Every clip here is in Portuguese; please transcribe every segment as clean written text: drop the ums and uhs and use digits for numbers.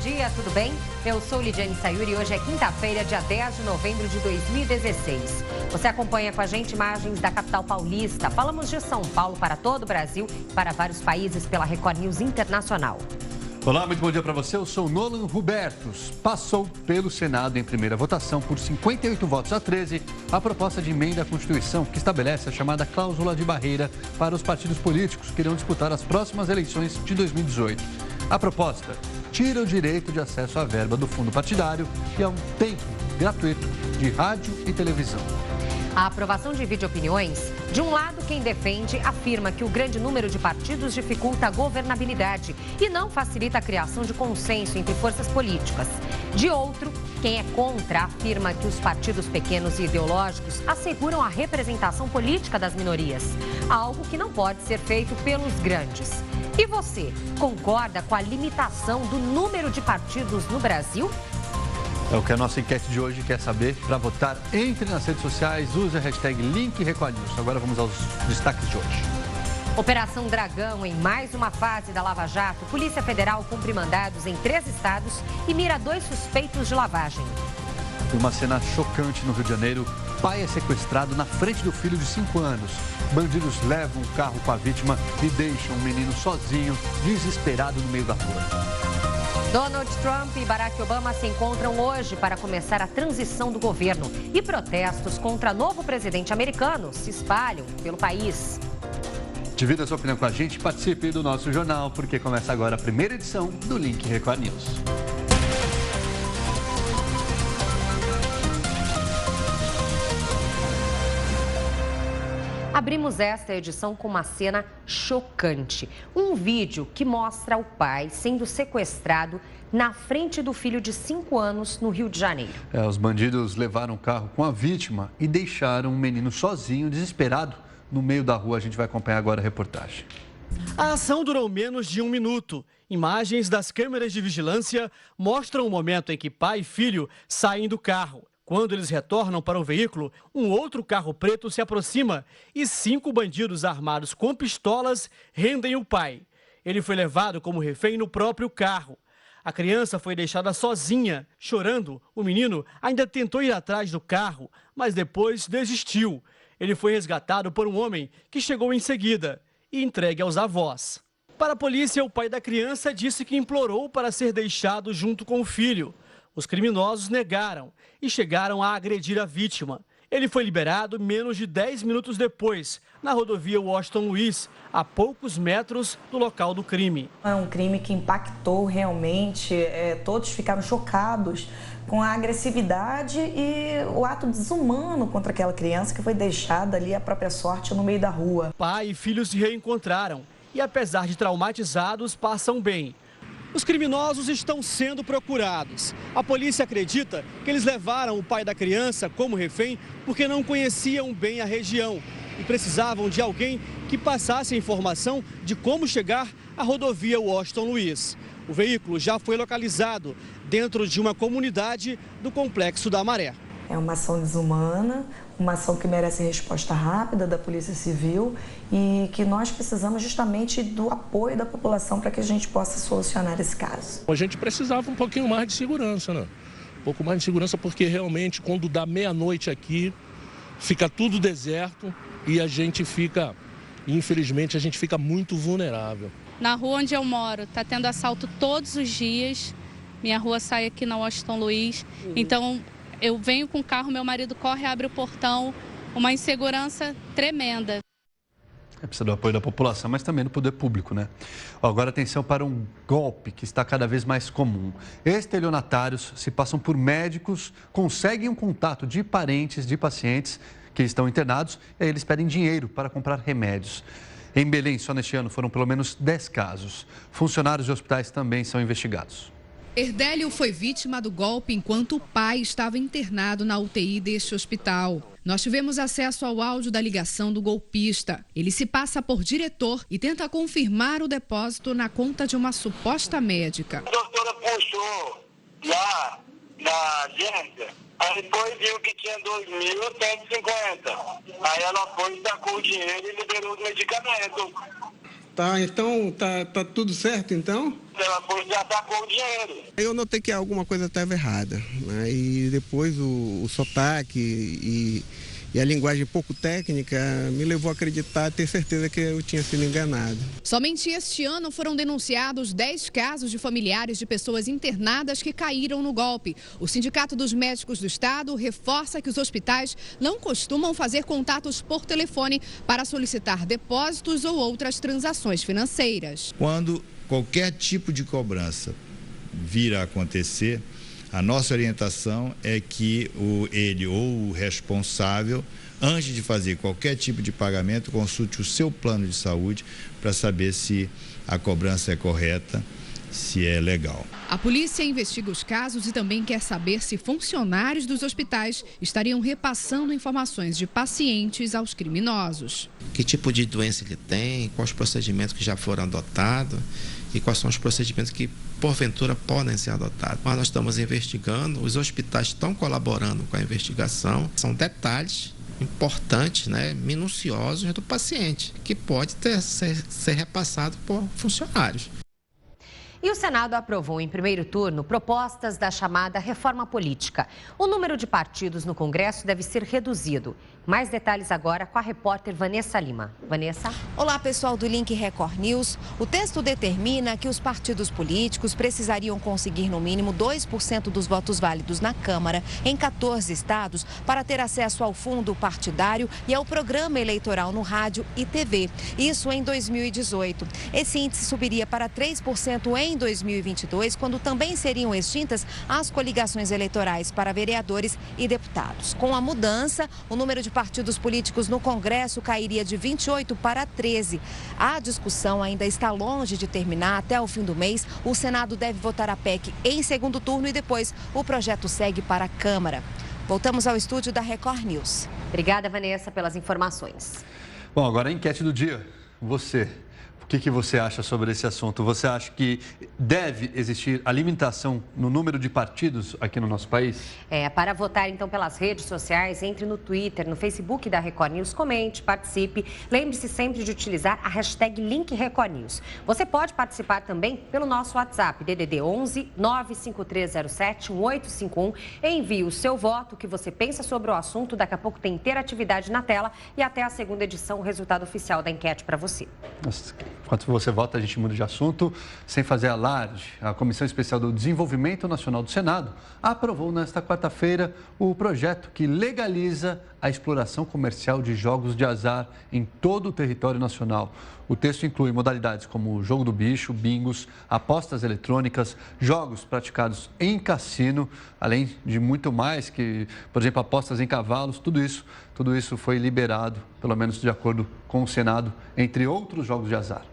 dia, tudo bem? Eu sou Lidiane Sayuri e hoje é quinta-feira, dia 10 de novembro de 2016. Você acompanha com a gente imagens da capital paulista. Falamos de São Paulo para todo o Brasil e para vários países pela Record News Internacional. Olá, muito bom dia para você. Eu sou Nolan Hubertus. Passou pelo Senado em primeira votação por 58 votos a 13 a proposta de emenda à Constituição que estabelece a chamada cláusula de barreira para os partidos políticos que irão disputar as próximas eleições de 2018. A proposta tira o direito de acesso à verba do fundo partidário e a um tempo gratuito de rádio e televisão. A aprovação divide opiniões. De um lado, quem defende afirma que o grande número de partidos dificulta a governabilidade e não facilita a criação de consenso entre forças políticas. De outro, quem é contra afirma que os partidos pequenos e ideológicos asseguram a representação política das minorias, algo que não pode ser feito pelos grandes. E você, concorda com a limitação do número de partidos no Brasil? É o que a nossa enquete de hoje quer saber. Para votar, entre nas redes sociais, use a hashtag #LinkRecordNews. Agora vamos aos destaques de hoje. Operação Dragão em mais uma fase da Lava Jato. Polícia Federal cumpre mandados em 3 estados e mira 2 suspeitos de lavagem. Uma cena chocante no Rio de Janeiro. Pai é sequestrado na frente do filho de 5 anos. Bandidos levam o carro com a vítima e deixam o menino sozinho, desesperado no meio da rua. Donald Trump e Barack Obama se encontram hoje para começar a transição do governo. E protestos contra novo presidente americano se espalham pelo país. Divida a sua opinião com a gente e participe do nosso jornal, porque começa agora a primeira edição do Link Record News. Abrimos esta edição com uma cena chocante. Um vídeo que mostra o pai sendo sequestrado na frente do filho de 5 anos no Rio de Janeiro. Os bandidos levaram o carro com a vítima e deixaram o menino sozinho, desesperado, no meio da rua. A gente vai acompanhar agora a reportagem. A ação durou menos de 1 minuto. Imagens das câmeras de vigilância mostram o momento em que pai e filho saem do carro. Quando eles retornam para o veículo, um outro carro preto se aproxima e 5 bandidos armados com pistolas rendem o pai. Ele foi levado como refém no próprio carro. A criança foi deixada sozinha. Chorando, o menino ainda tentou ir atrás do carro, mas depois desistiu. Ele foi resgatado por um homem que chegou em seguida e entregue aos avós. Para a polícia, o pai da criança disse que implorou para ser deixado junto com o filho. Os criminosos negaram e chegaram a agredir a vítima. Ele foi liberado menos de 10 minutos depois, na rodovia Washington Luiz, a poucos metros do local do crime. É um crime que impactou realmente, todos ficaram chocados com a agressividade e o ato desumano contra aquela criança que foi deixada ali à própria sorte no meio da rua. Pai e filho se reencontraram e, apesar de traumatizados, passam bem. Os criminosos estão sendo procurados. A polícia acredita que eles levaram o pai da criança como refém porque não conheciam bem a região e precisavam de alguém que passasse a informação de como chegar à rodovia Washington Luiz. O veículo já foi localizado dentro de uma comunidade do Complexo da Maré. É uma ação desumana, uma ação que merece resposta rápida da Polícia Civil e que nós precisamos justamente do apoio da população para que a gente possa solucionar esse caso. A gente precisava um pouquinho mais de segurança, né? Um pouco mais de segurança porque realmente quando dá meia-noite aqui, fica tudo deserto e a gente fica, infelizmente, a gente fica muito vulnerável. Na rua onde eu moro, está tendo assalto todos os dias. Minha rua sai aqui na Washington Luiz, então eu venho com o carro, meu marido corre, abre o portão, uma insegurança tremenda. Precisa do apoio da população, mas também do poder público, né? Agora atenção para um golpe que está cada vez mais comum. Estelionatários se passam por médicos, conseguem um contato de parentes de pacientes que estão internados e aí eles pedem dinheiro para comprar remédios. Em Belém, só neste ano, foram pelo menos 10 casos. Funcionários de hospitais também são investigados. Herdélio foi vítima do golpe enquanto o pai estava internado na UTI deste hospital. Nós tivemos acesso ao áudio da ligação do golpista. Ele se passa por diretor e tenta confirmar o depósito na conta de uma suposta médica. A doutora puxou lá na agência, aí depois viu que tinha 2.150. Aí ela foi, sacou o dinheiro e liberou os medicamentos. Tá, então, tá tudo certo, então? Ela já sacou o dinheiro. Eu notei que alguma coisa estava errada, né? E depois o sotaque e a linguagem pouco técnica me levou a acreditar, a ter certeza que eu tinha sido enganado. Somente este ano foram denunciados 10 casos de familiares de pessoas internadas que caíram no golpe. O Sindicato dos Médicos do Estado reforça que os hospitais não costumam fazer contatos por telefone para solicitar depósitos ou outras transações financeiras. Quando qualquer tipo de cobrança vir a acontecer, a nossa orientação é que ele ou o responsável, antes de fazer qualquer tipo de pagamento, consulte o seu plano de saúde para saber se a cobrança é correta, se é legal. A polícia investiga os casos e também quer saber se funcionários dos hospitais estariam repassando informações de pacientes aos criminosos. Que tipo de doença ele tem, quais os procedimentos que já foram adotados e quais são os procedimentos que, porventura, podem ser adotados. Mas nós estamos investigando, os hospitais estão colaborando com a investigação. São detalhes importantes, né, minuciosos do paciente, que pode ser repassado por funcionários. E o Senado aprovou em primeiro turno propostas da chamada reforma política. O número de partidos no Congresso deve ser reduzido. Mais detalhes agora com a repórter Vanessa Lima. Vanessa? Olá, pessoal do Link Record News. O texto determina que os partidos políticos precisariam conseguir no mínimo 2% dos votos válidos na Câmara, em 14 estados, para ter acesso ao fundo partidário e ao programa eleitoral no rádio e TV. Isso em 2018. Esse índice subiria para 3% em 2022, quando também seriam extintas as coligações eleitorais para vereadores e deputados. Com a mudança, o número de partidos políticos no Congresso cairia de 28 para 13. A discussão ainda está longe de terminar. Até o fim do mês, o Senado deve votar a PEC em segundo turno e depois o projeto segue para a Câmara. Voltamos ao estúdio da Record News. Obrigada, Vanessa, pelas informações. Bom, agora a enquete do dia. Você. O que você acha sobre esse assunto? Você acha que deve existir a limitação no número de partidos aqui no nosso país? Para votar, então, pelas redes sociais, entre no Twitter, no Facebook da Record News, comente, participe. Lembre-se sempre de utilizar a hashtag #LinkRecordNews. Você pode participar também pelo nosso WhatsApp, DDD 11 95307 1851. Envie o seu voto, o que você pensa sobre o assunto. Daqui a pouco tem interatividade na tela e até a segunda edição, o resultado oficial da enquete para você. Nossa. Enquanto você vota, a gente muda de assunto. Sem fazer alarde, a Comissão Especial do Desenvolvimento Nacional do Senado aprovou nesta quarta-feira o projeto que legaliza a exploração comercial de jogos de azar em todo o território nacional. O texto inclui modalidades como jogo do bicho, bingos, apostas eletrônicas, jogos praticados em cassino, além de muito mais, que, por exemplo, apostas em cavalos, tudo isso foi liberado, pelo menos de acordo com o Senado, entre outros jogos de azar.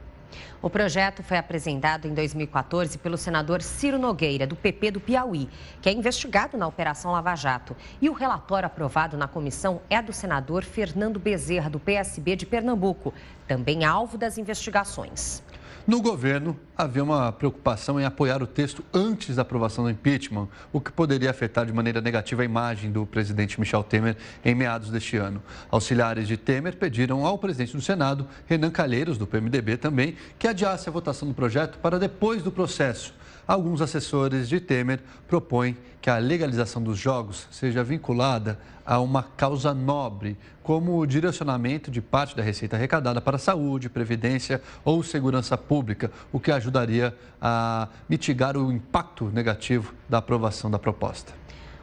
O projeto foi apresentado em 2014 pelo senador Ciro Nogueira, do PP do Piauí, que é investigado na Operação Lava Jato. E o relatório aprovado na comissão é do senador Fernando Bezerra, do PSB de Pernambuco, também alvo das investigações. No governo, havia uma preocupação em apoiar o texto antes da aprovação do impeachment, o que poderia afetar de maneira negativa a imagem do presidente Michel Temer em meados deste ano. Auxiliares de Temer pediram ao presidente do Senado, Renan Calheiros, do PMDB também, que adiasse a votação do projeto para depois do processo. Alguns assessores de Temer propõem que a legalização dos jogos seja vinculada a uma causa nobre, como o direcionamento de parte da receita arrecadada para a saúde, previdência ou segurança pública, o que ajudaria a mitigar o impacto negativo da aprovação da proposta.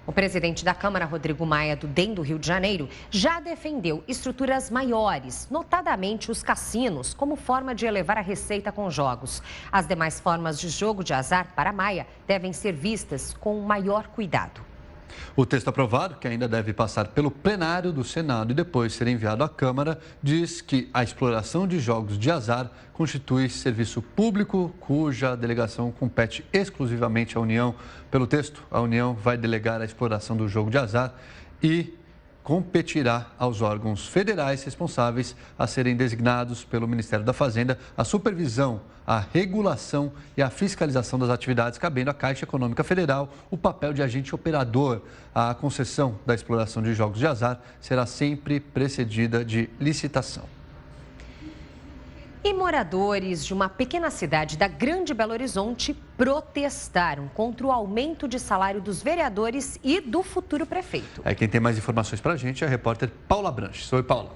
O presidente da Câmara, Rodrigo Maia, do DEM do Rio de Janeiro, já defendeu estruturas maiores, notadamente os cassinos, como forma de elevar a receita com jogos. As demais formas de jogo de azar, para Maia, devem ser vistas com maior cuidado. O texto aprovado, que ainda deve passar pelo plenário do Senado e depois ser enviado à Câmara, diz que a exploração de jogos de azar constitui serviço público cuja delegação compete exclusivamente à União. Pelo texto, a União vai delegar a exploração do jogo de azar e competirá aos órgãos federais responsáveis a serem designados pelo Ministério da Fazenda a supervisão, a regulação e a fiscalização das atividades, cabendo à Caixa Econômica Federal o papel de agente operador. A concessão da exploração de jogos de azar será sempre precedida de licitação. E moradores de uma pequena cidade da Grande Belo Horizonte protestaram contra o aumento de salário dos vereadores e do futuro prefeito. Quem tem mais informações pra gente é a repórter Paula Branches. Oi, Paula.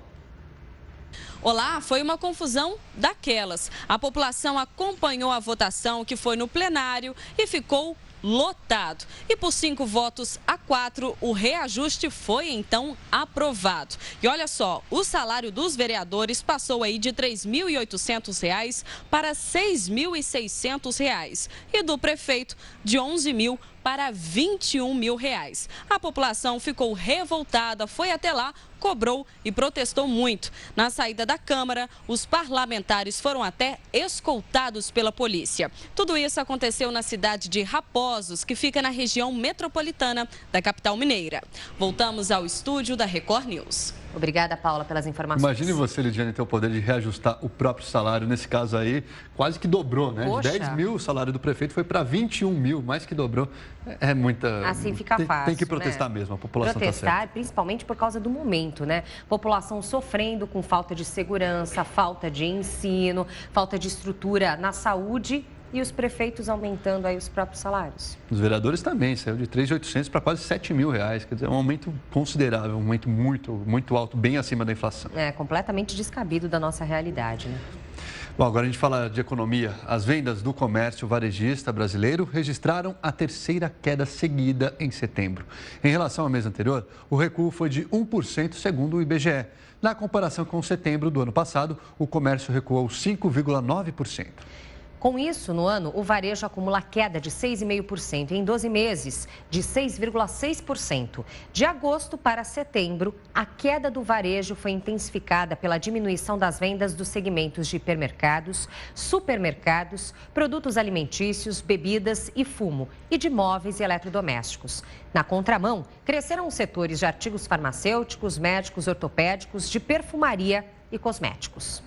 Olá, foi uma confusão daquelas. A população acompanhou a votação que foi no plenário e ficou lotado. E por 5-4, o reajuste foi então aprovado. E olha só, o salário dos vereadores passou aí de R$ 3.800 para R$ 6.600 e do prefeito de R$ 11.000 para R$ 21.000. A população ficou revoltada, foi até lá, cobrou e protestou muito. Na saída da Câmara, os parlamentares foram até escoltados pela polícia. Tudo isso aconteceu na cidade de Raposos, que fica na região metropolitana da capital mineira. Voltamos ao estúdio da Record News. Obrigada, Paula, pelas informações. Imagine você, Lidiane, ter o poder de reajustar o próprio salário. Nesse caso aí, quase que dobrou, né? Poxa. De 10 mil, o salário do prefeito foi para 21 mil, mais que dobrou. É muita... Assim fica fácil, Tem que protestar, né? mesmo, a população está certa. Protestar, principalmente por causa do momento, né? População sofrendo com falta de segurança, falta de ensino, falta de estrutura na saúde e os prefeitos aumentando aí os próprios salários. Os vereadores também, saiu de R$ 3.800 para quase R$ 7.000, quer dizer, um aumento considerável, um aumento muito alto, bem acima da inflação. É completamente descabido da nossa realidade, né? Bom, agora a gente fala de economia. As vendas do comércio varejista brasileiro registraram a terceira queda seguida em setembro. Em relação ao mês anterior, o recuo foi de 1%, segundo o IBGE. Na comparação com setembro do ano passado, o comércio recuou 5,9%. Com isso, no ano, o varejo acumula queda de 6,5% e em 12 meses, de 6,6%. De agosto para setembro, a queda do varejo foi intensificada pela diminuição das vendas dos segmentos de hipermercados, supermercados, produtos alimentícios, bebidas e fumo, e de móveis e eletrodomésticos. Na contramão, cresceram os setores de artigos farmacêuticos, médicos, ortopédicos, de perfumaria e cosméticos.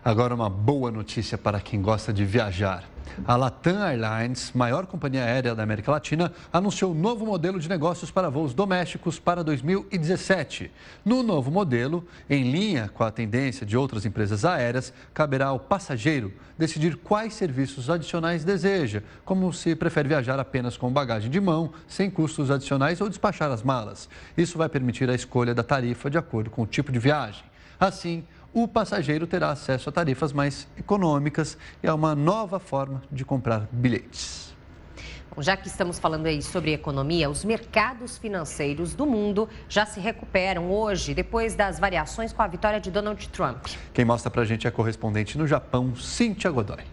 Agora uma boa notícia para quem gosta de viajar. A Latam Airlines, maior companhia aérea da América Latina, anunciou um novo modelo de negócios para voos domésticos para 2017. No novo modelo, em linha com a tendência de outras empresas aéreas, caberá ao passageiro decidir quais serviços adicionais deseja, como se prefere viajar apenas com bagagem de mão, sem custos adicionais ou despachar as malas. Isso vai permitir a escolha da tarifa de acordo com o tipo de viagem. Assim, o passageiro terá acesso a tarifas mais econômicas e a uma nova forma de comprar bilhetes. Bom, já que estamos falando aí sobre economia, os mercados financeiros do mundo já se recuperam hoje, depois das variações com a vitória de Donald Trump. Quem mostra pra gente é a correspondente no Japão, Cíntia Godoy.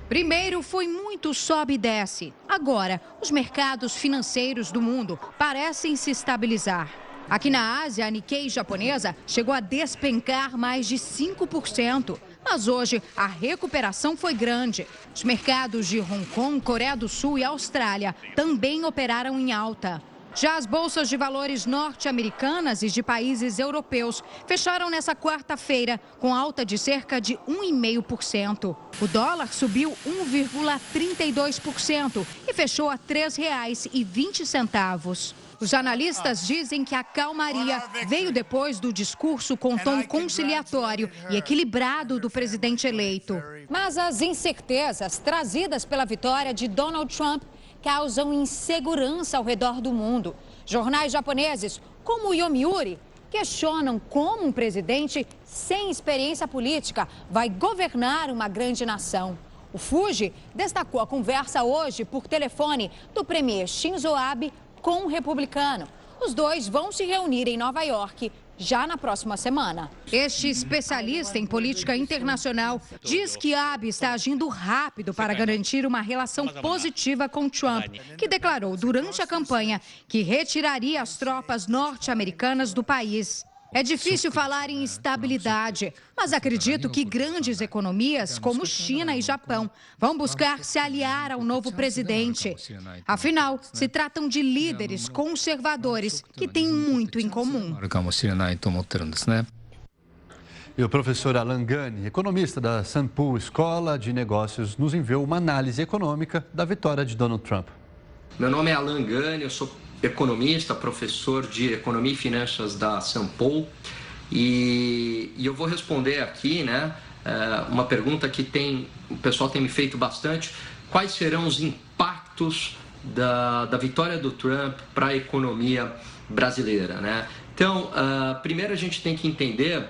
Primeiro foi muito sobe e desce. Agora, os mercados financeiros do mundo parecem se estabilizar. Aqui na Ásia, a Nikkei japonesa chegou a despencar mais de 5%. Mas hoje, a recuperação foi grande. Os mercados de Hong Kong, Coreia do Sul e Austrália também operaram em alta. Já as bolsas de valores norte-americanas e de países europeus fecharam nessa quarta-feira com alta de cerca de 1,5%. O dólar subiu 1,32% e fechou a R$ 3,20. Os analistas dizem que a calmaria veio depois do discurso com tom conciliatório e equilibrado do presidente eleito. Mas as incertezas trazidas pela vitória de Donald Trump causam insegurança ao redor do mundo. Jornais japoneses, como o Yomiuri, questionam como um presidente sem experiência política vai governar uma grande nação. O Fuji destacou a conversa hoje por telefone do premier Shinzo Abe com um republicano. Os dois vão se reunir em Nova York já na próxima semana. Este especialista em política internacional diz que Abe está agindo rápido para garantir uma relação positiva com Trump, que declarou durante a campanha que retiraria as tropas norte-americanas do país. É difícil falar em estabilidade, mas acredito que grandes economias como China e Japão vão buscar se aliar ao novo presidente. Afinal, se tratam de líderes conservadores que têm muito em comum. E o professor Alan Gani, economista da Sampool Escola de Negócios, nos enviou uma análise econômica da vitória de Donald Trump. Meu nome é Alan Gani, eu sou economista, professor de Economia e Finanças da Sampool e eu vou responder aqui, uma pergunta que o pessoal tem me feito bastante: quais serão os impactos da vitória do Trump para a economia brasileira, né? Então, primeiro a gente tem que entender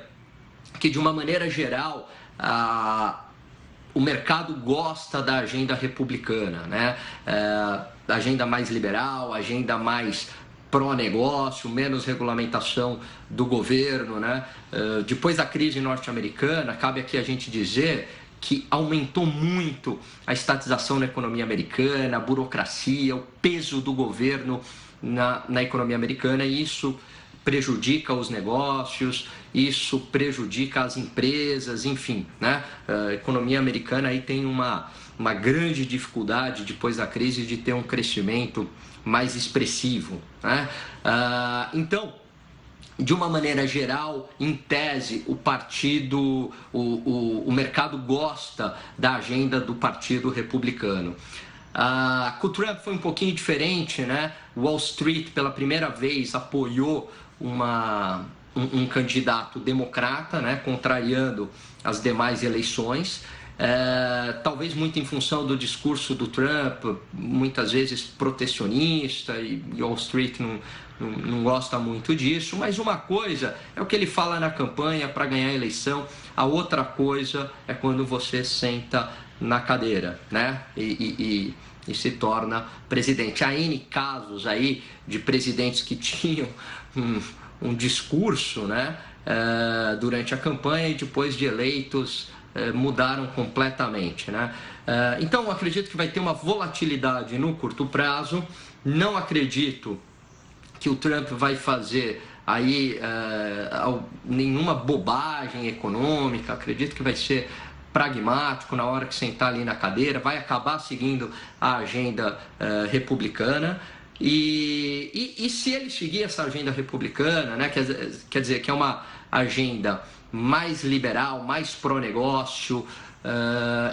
que, de uma maneira geral, o mercado gosta da agenda republicana, né? Da agenda mais liberal, agenda mais pró-negócio, menos regulamentação do governo, né? Depois da crise norte-americana, cabe aqui a gente dizer que aumentou muito a estatização na economia americana, a burocracia, o peso do governo na economia americana, e isso prejudica os negócios, isso prejudica as empresas, enfim, né? A economia americana aí tem uma grande dificuldade, depois da crise, de ter um crescimento mais expressivo, né? Então, de uma maneira geral, em tese, o mercado gosta da agenda do Partido Republicano. Com o Trump foi um pouquinho diferente, né? Wall Street, pela primeira vez, apoiou um candidato democrata, né? Contrariando as demais eleições. Talvez muito em função do discurso do Trump, muitas vezes protecionista, e Wall Street não gosta muito disso, mas uma coisa é o que ele fala na campanha para ganhar a eleição, a outra coisa é quando você senta na cadeira, né? E se torna presidente. Há N casos aí de presidentes que tinham um discurso, né? Durante a campanha, e depois de eleitos mudaram completamente, né? Então, acredito que vai ter uma volatilidade no curto prazo. Não acredito que o Trump vai fazer aí nenhuma bobagem econômica. Acredito que vai ser pragmático na hora que sentar ali na cadeira, vai acabar seguindo a agenda republicana. E se ele seguir essa agenda republicana, né, quer dizer que é uma agenda mais liberal, mais pró-negócio,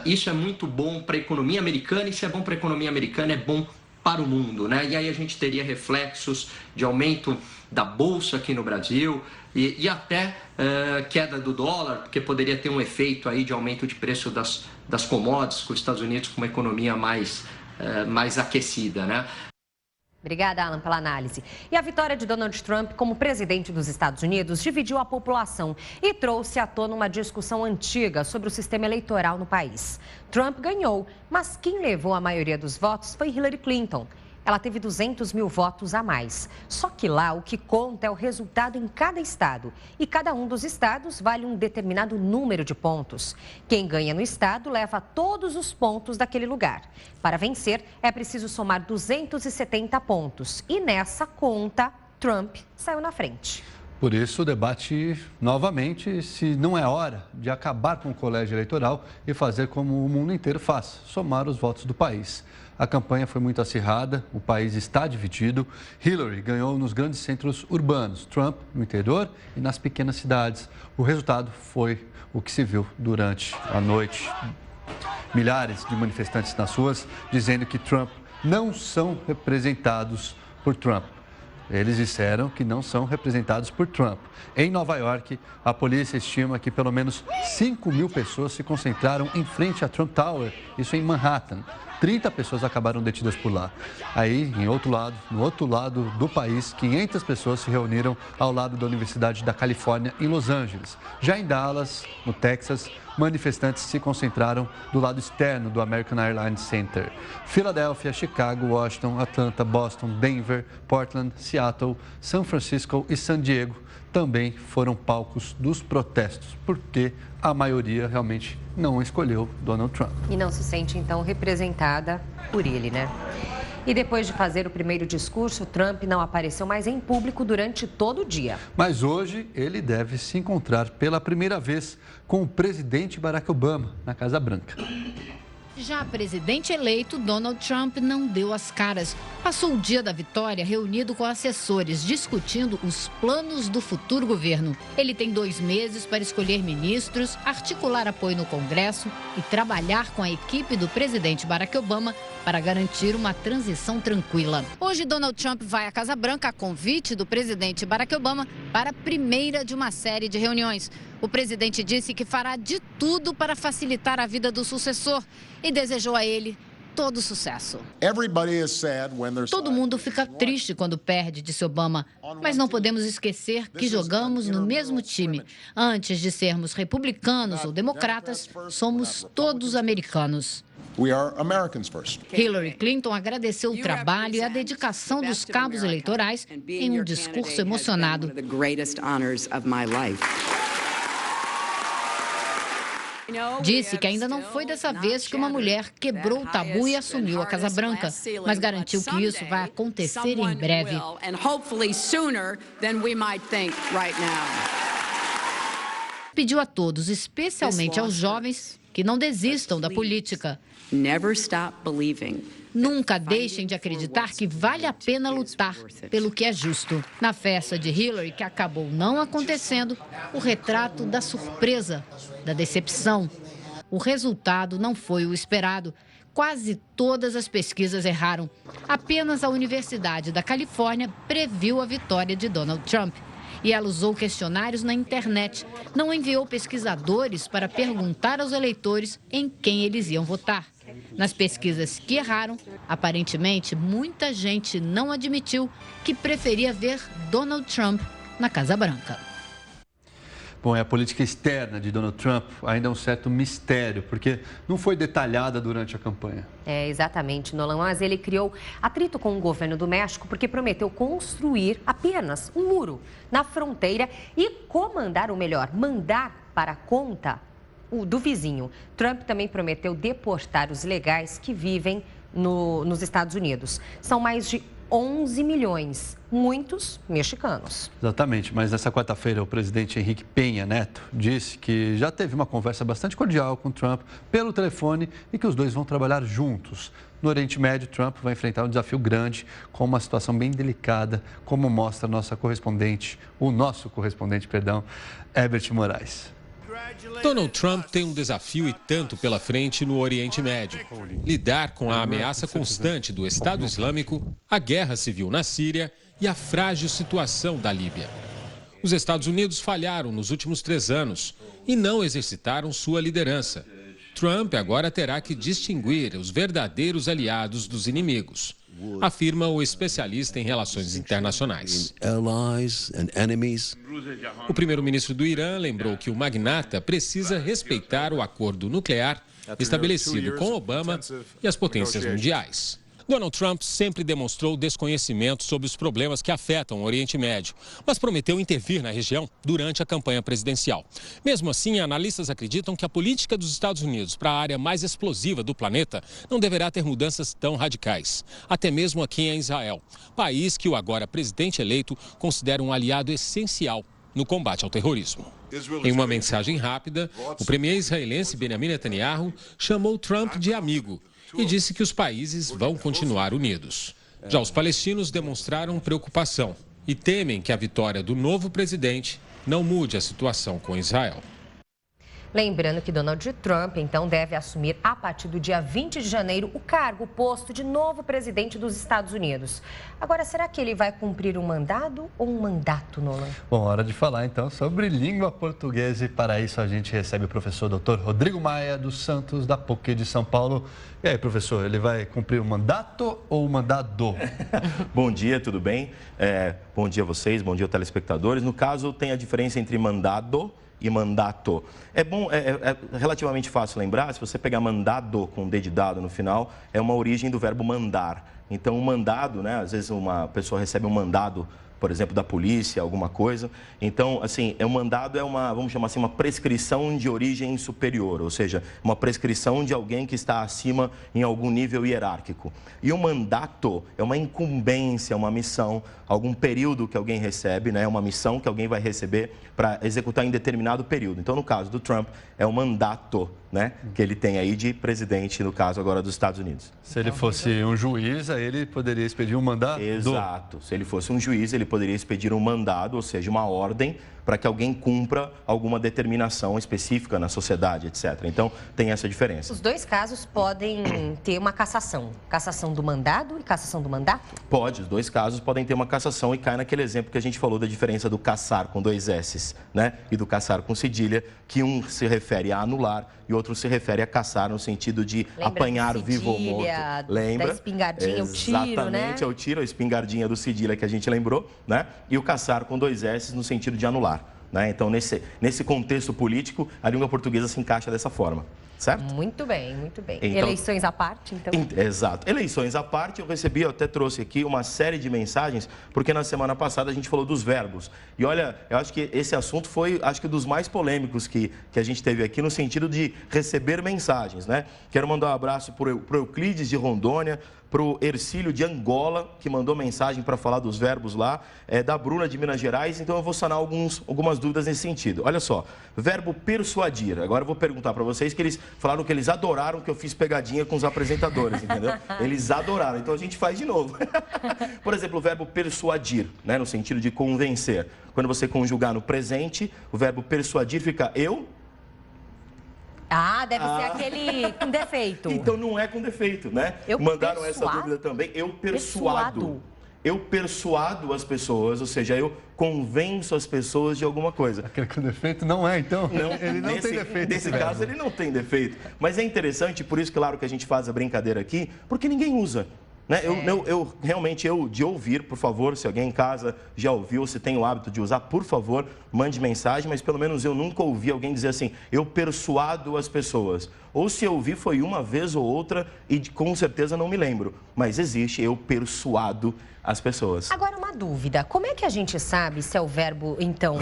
isso é muito bom para a economia americana, e se é bom para a economia americana, é bom para o mundo, né? E aí a gente teria reflexos de aumento da bolsa aqui no Brasil e até queda do dólar, porque poderia ter um efeito aí de aumento de preço das commodities, com os Estados Unidos com uma economia mais aquecida, né? Obrigada, Alan, pela análise. E a vitória de Donald Trump como presidente dos Estados Unidos dividiu a população e trouxe à tona uma discussão antiga sobre o sistema eleitoral no país. Trump ganhou, mas quem levou a maioria dos votos foi Hillary Clinton. Ela teve 200 mil votos a mais. Só que lá o que conta é o resultado em cada estado. E cada um dos estados vale um determinado número de pontos. Quem ganha no estado leva todos os pontos daquele lugar. Para vencer, é preciso somar 270 pontos. E nessa conta, Trump saiu na frente. Por isso, o debate novamente se não é hora de acabar com o colégio eleitoral e fazer como o mundo inteiro faz, somar os votos do país. A campanha foi muito acirrada, o país está dividido. Hillary ganhou nos grandes centros urbanos, Trump no interior e nas pequenas cidades. O resultado foi o que se viu durante a noite. Milhares de manifestantes nas ruas dizendo que Trump não são representados por Trump. Eles disseram que não são representados por Trump. Em Nova York, a polícia estima que pelo menos 5 mil pessoas se concentraram em frente à Trump Tower, isso em Manhattan. 30 pessoas acabaram detidas por lá. Aí, no outro lado do país, 500 pessoas se reuniram ao lado da Universidade da Califórnia, em Los Angeles. Já em Dallas, no Texas, manifestantes se concentraram do lado externo do American Airlines Center. Filadélfia, Chicago, Washington, Atlanta, Boston, Denver, Portland, Seattle, São Francisco e San Diego também foram palcos dos protestos, porque a maioria realmente não escolheu Donald Trump. E não se sente, então, representada por ele, né? E depois de fazer o primeiro discurso, Trump não apareceu mais em público durante todo o dia. Mas hoje ele deve se encontrar pela primeira vez com o presidente Barack Obama na Casa Branca. Já presidente eleito, Donald Trump não deu as caras. Passou o dia da vitória reunido com assessores, discutindo os planos do futuro governo. Ele tem 2 meses para escolher ministros, articular apoio no Congresso e trabalhar com a equipe do presidente Barack Obama para garantir uma transição tranquila. Hoje, Donald Trump vai à Casa Branca a convite do presidente Barack Obama para a primeira de uma série de reuniões. O presidente disse que fará de tudo para facilitar a vida do sucessor e desejou a ele todo sucesso. Todo mundo fica triste quando perde, disse Obama, mas não podemos esquecer que jogamos no mesmo time. Antes de sermos republicanos ou democratas, somos todos americanos. Hillary Clinton agradeceu o trabalho e a dedicação dos cabos eleitorais em um discurso emocionado. Disse que ainda não foi dessa vez que uma mulher quebrou o tabu e assumiu a Casa Branca, mas garantiu que isso vai acontecer em breve. Pediu a todos, especialmente aos jovens, que não desistam da política. Nunca deixem de acreditar que vale a pena lutar pelo que é justo. Na festa de Hillary, que acabou não acontecendo, o retrato da surpresa, da decepção. O resultado não foi o esperado. Quase todas as pesquisas erraram. Apenas a Universidade da Califórnia previu a vitória de Donald Trump. E ela usou questionários na internet. Não enviou pesquisadores para perguntar aos eleitores em quem eles iam votar. Nas pesquisas que erraram, aparentemente, muita gente não admitiu que preferia ver Donald Trump na Casa Branca. Bom, a política externa de Donald Trump ainda é um certo mistério, porque não foi detalhada durante a campanha. Exatamente, Nolan, mas ele criou atrito com o governo do México porque prometeu construir apenas um muro na fronteira e comandar, ou melhor, mandar para a conta do vizinho. Trump também prometeu deportar os ilegais que vivem nos Estados Unidos. São mais de 11 milhões, muitos mexicanos. Exatamente, mas nessa quarta-feira o presidente Henrique Peña Neto disse que já teve uma conversa bastante cordial com Trump pelo telefone e que os dois vão trabalhar juntos. No Oriente Médio, Trump vai enfrentar um desafio grande com uma situação bem delicada, como mostra o nosso correspondente, Herbert Moraes. Donald Trump tem um desafio e tanto pela frente no Oriente Médio. Lidar com a ameaça constante do Estado Islâmico, a guerra civil na Síria e a frágil situação da Líbia. Os Estados Unidos falharam nos últimos 3 anos e não exercitaram sua liderança. Trump agora terá que distinguir os verdadeiros aliados dos inimigos, afirma o especialista em relações internacionais. O primeiro-ministro do Irã lembrou que o magnata precisa respeitar o acordo nuclear estabelecido com Obama e as potências mundiais. Donald Trump sempre demonstrou desconhecimento sobre os problemas que afetam o Oriente Médio, mas prometeu intervir na região durante a campanha presidencial. Mesmo assim, analistas acreditam que a política dos Estados Unidos para a área mais explosiva do planeta não deverá ter mudanças tão radicais, até mesmo aqui em Israel, país que o agora presidente eleito considera um aliado essencial no combate ao terrorismo. Em uma mensagem rápida, o premier israelense Benjamin Netanyahu chamou Trump de amigo e disse que os países vão continuar unidos. Já os palestinos demonstraram preocupação e temem que a vitória do novo presidente não mude a situação com Israel. Lembrando que Donald Trump, então, deve assumir a partir do dia 20 de janeiro o cargo, o posto de novo presidente dos Estados Unidos. Agora, será que ele vai cumprir um mandado ou um mandato, Nolan? Bom, hora de falar então sobre língua portuguesa e para isso a gente recebe o professor Dr. Rodrigo Maia dos Santos, da PUC de São Paulo. E aí, professor, ele vai cumprir um mandato ou um mandado? Bom dia, tudo bem? Bom dia a vocês, bom dia aos telespectadores. No caso, tem a diferença entre mandado e mandato. É relativamente fácil lembrar, se você pegar mandado com D de dado no final, é uma origem do verbo mandar. Então, um mandado, né? Às vezes uma pessoa recebe um mandado, por exemplo, da polícia, alguma coisa. Então, assim, um mandado é vamos chamar assim, uma prescrição de origem superior, ou seja, uma prescrição de alguém que está acima em algum nível hierárquico. E o mandato é uma incumbência, uma missão, algum período que alguém recebe, né? Uma missão que alguém vai receber para executar em determinado período. Então, no caso do Trump, é um mandato, né, que ele tem aí de presidente, no caso agora dos Estados Unidos. Se ele fosse um juiz, aí ele poderia expedir um mandado? Exato. Se ele fosse um juiz, ele poderia expedir um mandado, ou seja, uma ordem para que alguém cumpra alguma determinação específica na sociedade, etc. Então, tem essa diferença. Os dois casos podem ter uma cassação. Cassação do mandado e cassação do mandato? Pode, os dois casos podem ter uma cassação e cai naquele exemplo que a gente falou da diferença do cassar com 2 S's, né? E do cassar com cedilha, que um se refere a anular e outro se refere a caçar no sentido de apanhar vivo ou morto. Lembra? Da espingardinha, o tiro, né? Exatamente, é o tiro, a espingardinha do cedilha que a gente lembrou, né? E o caçar com 2 S's no sentido de anular. Né? Então, nesse contexto político, a língua portuguesa se encaixa dessa forma, certo? Muito bem, muito bem. Então, eleições à parte, então? Exato. Eleições à parte, eu até trouxe aqui uma série de mensagens, porque na semana passada a gente falou dos verbos. E olha, eu acho que esse assunto foi, dos mais polêmicos que a gente teve aqui, no sentido de receber mensagens, né? Quero mandar um abraço para o Euclides de Rondônia, para o Ercílio de Angola, que mandou mensagem para falar dos verbos lá, da Bruna de Minas Gerais, então eu vou sanar algumas dúvidas nesse sentido. Olha só, verbo persuadir. Agora eu vou perguntar para vocês que eles falaram que eles adoraram que eu fiz pegadinha com os apresentadores, entendeu? Eles adoraram, então a gente faz de novo. Por exemplo, o verbo persuadir, né, no sentido de convencer. Quando você conjugar no presente, o verbo persuadir fica eu... Ah, deve ser aquele com defeito. Então não é com defeito, né? Mandaram essa dúvida também. Eu persuado. Eu persuado as pessoas, ou seja, eu convenço as pessoas de alguma coisa. Aquele com defeito não é, então? Não, ele não tem defeito. Nesse caso, ele não tem defeito. Mas é interessante, por isso, claro, que a gente faz a brincadeira aqui, porque ninguém usa. Né? Eu realmente, de ouvir, por favor, se alguém em casa já ouviu, se tem o hábito de usar, por favor, mande mensagem, mas pelo menos eu nunca ouvi alguém dizer assim, eu persuado as pessoas. Ou se eu ouvi foi uma vez ou outra e com certeza não me lembro. Mas existe, eu persuado as pessoas. Agora, uma dúvida, como é que a gente sabe se é o verbo, então,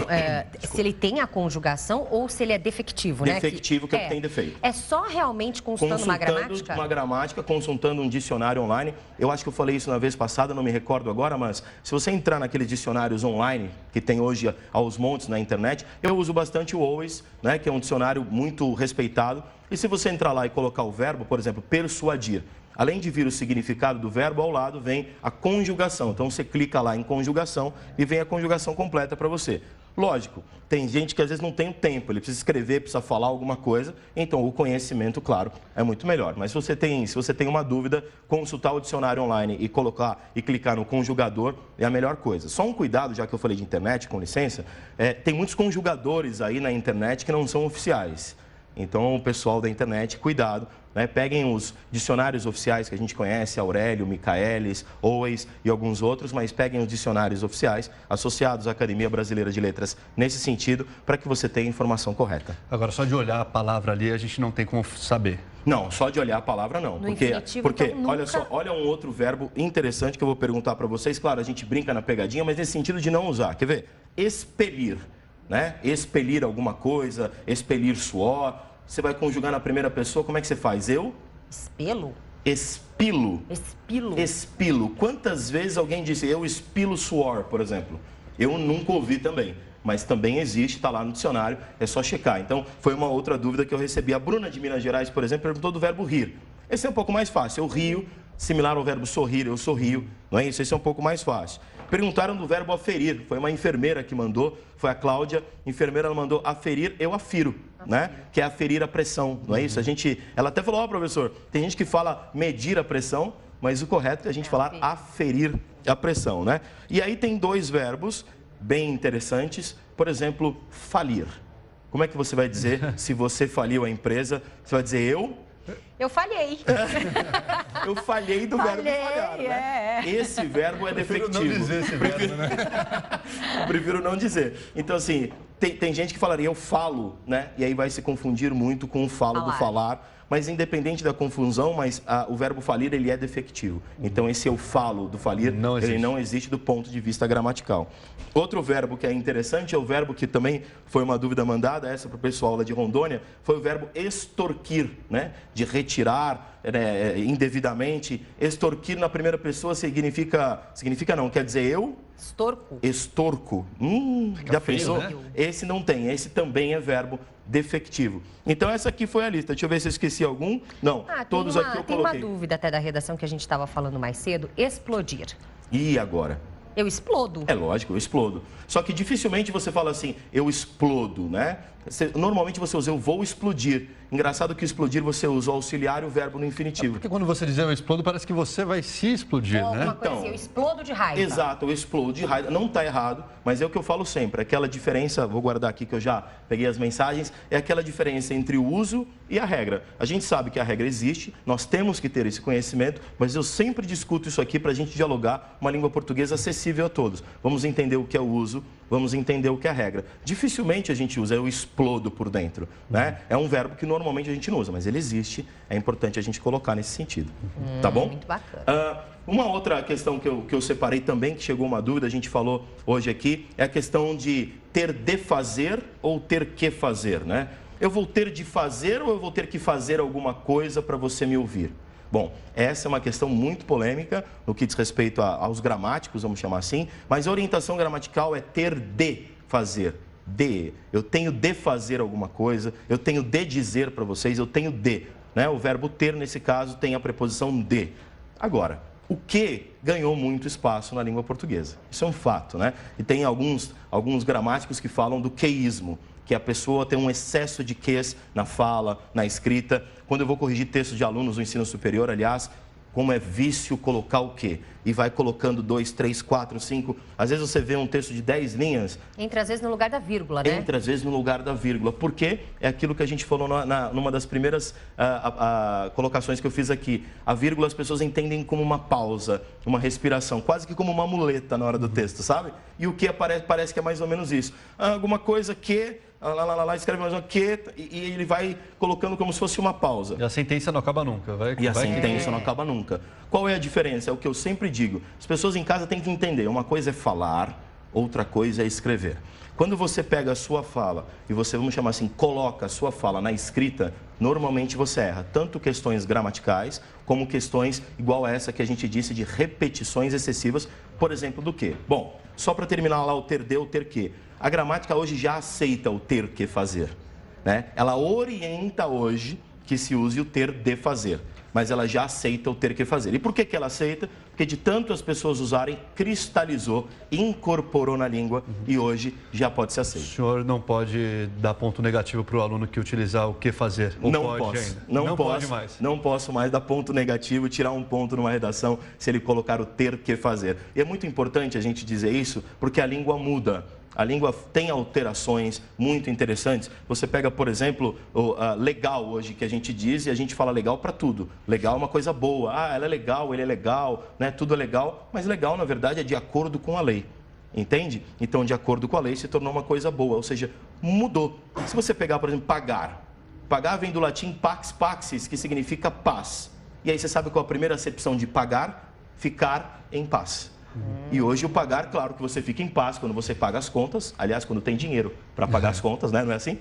se ele tem a conjugação ou se ele é defectivo, né? Defectivo, que tem defeito. É só realmente consultando uma gramática? Uma gramática, consultando um dicionário online. Eu acho que eu falei isso na vez passada, não me recordo agora, mas se você entrar naqueles dicionários online, que tem hoje aos montes na internet, eu uso bastante o Always, né, que é um dicionário muito respeitado. E se você entrar lá e colocar o verbo, por exemplo, persuadir, além de vir o significado do verbo, ao lado vem a conjugação. Então, você clica lá em conjugação e vem a conjugação completa para você. Lógico, tem gente que às vezes não tem o tempo, ele precisa escrever, precisa falar alguma coisa, então o conhecimento, claro, é muito melhor. Mas se você tem uma dúvida, consultar o dicionário online e colocar e clicar no conjugador é a melhor coisa. Só um cuidado, já que eu falei de internet, com licença, tem muitos conjugadores aí na internet que não são oficiais. Então, o pessoal da internet, cuidado, né? Peguem os dicionários oficiais que a gente conhece, Aurélio, Michaelis, Always e alguns outros, mas peguem os dicionários oficiais associados à Academia Brasileira de Letras nesse sentido, para que você tenha a informação correta. Agora, só de olhar a palavra ali, a gente não tem como saber. Não, só de olhar a palavra não. Porque então, olha só, olha um outro verbo interessante que eu vou perguntar para vocês. Claro, a gente brinca na pegadinha, mas nesse sentido de não usar. Quer ver? Expelir. Né? Expelir alguma coisa, expelir suor. Você vai conjugar na primeira pessoa, como é que você faz? Eu? Espelo? Expilo. Expilo. Expilo. Quantas vezes alguém disse, eu expilo suor, por exemplo? Eu nunca ouvi também, mas também existe, está lá no dicionário, é só checar. Então, foi uma outra dúvida que eu recebi. A Bruna de Minas Gerais, por exemplo, perguntou do verbo rir. Esse é um pouco mais fácil. Eu rio, similar ao verbo sorrir, eu sorrio, não é isso? Esse é um pouco mais fácil. Perguntaram do verbo aferir, foi uma enfermeira que mandou, foi a Cláudia, enfermeira, ela mandou aferir, eu afiro, né? Que é aferir a pressão, não é isso? Ela até falou, professor, tem gente que fala medir a pressão, mas o correto é a gente falar aferir a pressão, né? E aí tem 2 verbos bem interessantes, por exemplo, falir. Como é que você vai dizer se você faliu a empresa? Você vai dizer Eu falhei. Eu falhei do verbo falhar, né? Esse verbo é defectivo. Prefiro não dizer esse verbo, né? Prefiro não dizer. Então, assim, tem gente que falaria eu falo, né? E aí vai se confundir muito com o falo do falar. Mas independente da confusão, o verbo falir, ele é defectivo. Então, esse eu falo do falir, ele não existe do ponto de vista gramatical. Outro verbo que é interessante é o verbo que também foi uma dúvida mandada, essa para o pessoal lá de Rondônia, foi o verbo extorquir, né? De retirar indevidamente. Extorquir na primeira pessoa significa não, quer dizer eu... Estorco. Estorco. Já pensou? Né? Esse não tem, esse também é verbo defectivo. Então, essa aqui foi a lista. Deixa eu ver se eu esqueci algum. Não, todos aqui eu coloquei. Tem uma dúvida até da redação que a gente estava falando mais cedo. Explodir. E agora? Eu explodo. É lógico, eu explodo. Só que dificilmente você fala assim, eu explodo, né? Normalmente você usa eu vou explodir. Engraçado que explodir você usa o auxiliar e o verbo no infinitivo. Porque quando você diz eu explodo, parece que você vai se explodir, né? Uma coisa assim, eu explodo de raiva. Exato, eu explodo de raiva. Não está errado, mas é o que eu falo sempre. Aquela diferença, vou guardar aqui que eu já peguei as mensagens, é aquela diferença entre o uso e a regra. A gente sabe que a regra existe, nós temos que ter esse conhecimento, mas eu sempre discuto isso aqui para a gente dialogar uma língua portuguesa acessível a todos. Vamos entender o que é o uso, vamos entender o que é a regra. Dificilmente a gente usa eu explodo por dentro, né? É um verbo que normalmente a gente não usa, mas ele existe, é importante a gente colocar nesse sentido, tá bom? Muito bacana. Uma outra questão que eu separei também, que chegou uma dúvida, a gente falou hoje aqui, é a questão de ter de fazer ou ter que fazer, né? Eu vou ter de fazer ou eu vou ter que fazer alguma coisa para você me ouvir? Bom, essa é uma questão muito polêmica no que diz respeito aos gramáticos, vamos chamar assim, mas a orientação gramatical é ter de fazer. Eu tenho de fazer alguma coisa, eu tenho de dizer para vocês, eu tenho de, né? O verbo ter, nesse caso, tem a preposição de. Agora, o que ganhou muito espaço na língua portuguesa? Isso é um fato, né? E tem alguns gramáticos que falam do queísmo, que a pessoa tem um excesso de ques na fala, na escrita. Quando eu vou corrigir textos de alunos do ensino superior, aliás, como é vício colocar o quê? E vai colocando 2, 3, 4, 5. Às vezes você vê um texto de 10 linhas. Entra às vezes no lugar da vírgula, né? Entra às vezes no lugar da vírgula. Porque é aquilo que a gente falou numa das primeiras colocações que eu fiz aqui. A vírgula as pessoas entendem como uma pausa, uma respiração, quase que como uma muleta na hora do texto, sabe? E o que parece que é mais ou menos isso. Alguma coisa que... escreve mais uma que e ele vai colocando como se fosse uma pausa. E a sentença não acaba nunca. A sentença não acaba nunca. Qual é a diferença? É o que eu sempre digo. As pessoas em casa têm que entender. Uma coisa é falar, outra coisa é escrever. Quando você pega a sua fala e você, vamos chamar assim, coloca a sua fala na escrita, normalmente você erra. Tanto questões gramaticais, como questões igual a essa que a gente disse de repetições excessivas. Por exemplo, do quê? Bom, só para terminar lá o ter de ou ter que. A gramática hoje já aceita o ter que fazer, né? Ela orienta hoje que se use o ter de fazer, mas ela já aceita o ter que fazer. E por que ela aceita? Porque de tanto as pessoas usarem, cristalizou, incorporou na língua e hoje já pode ser aceito. O senhor não pode dar ponto negativo para o aluno que utilizar o que fazer? Ou não pode posso, ainda? não posso, pode mais. Não posso mais dar ponto negativo, tirar um ponto numa redação se ele colocar o ter que fazer. E é muito importante a gente dizer isso, porque a língua muda. A língua tem alterações muito interessantes. Você pega, por exemplo, o legal hoje que a gente diz e a gente fala legal para tudo. Legal é uma coisa boa. Ela é legal, ele é legal, né? Tudo é legal. Mas legal, na verdade, é de acordo com a lei. Entende? Então, de acordo com a lei, se tornou uma coisa boa. Ou seja, mudou. Se você pegar, por exemplo, pagar. Pagar vem do latim pax paxis, que significa paz. E aí você sabe qual a primeira acepção de pagar? Ficar em paz. E hoje o pagar, claro que você fica em paz quando você paga as contas, aliás, quando tem dinheiro para pagar as contas, né? Não é assim?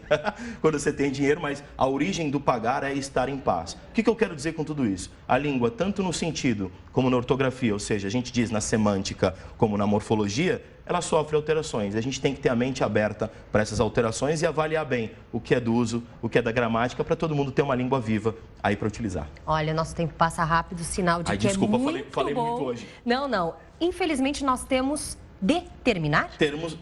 Quando você tem dinheiro, mas a origem do pagar é estar em paz. O que eu quero dizer com tudo isso? A língua, tanto no sentido como na ortografia, ou seja, a gente diz na semântica como na morfologia, ela sofre alterações. A gente tem que ter a mente aberta para essas alterações e avaliar bem o que é do uso, o que é da gramática, para todo mundo ter uma língua viva aí para utilizar. Olha, nosso tempo passa rápido, sinal de que desculpa, é muito falei bom. muito hoje. Não. Infelizmente, nós temos de terminar?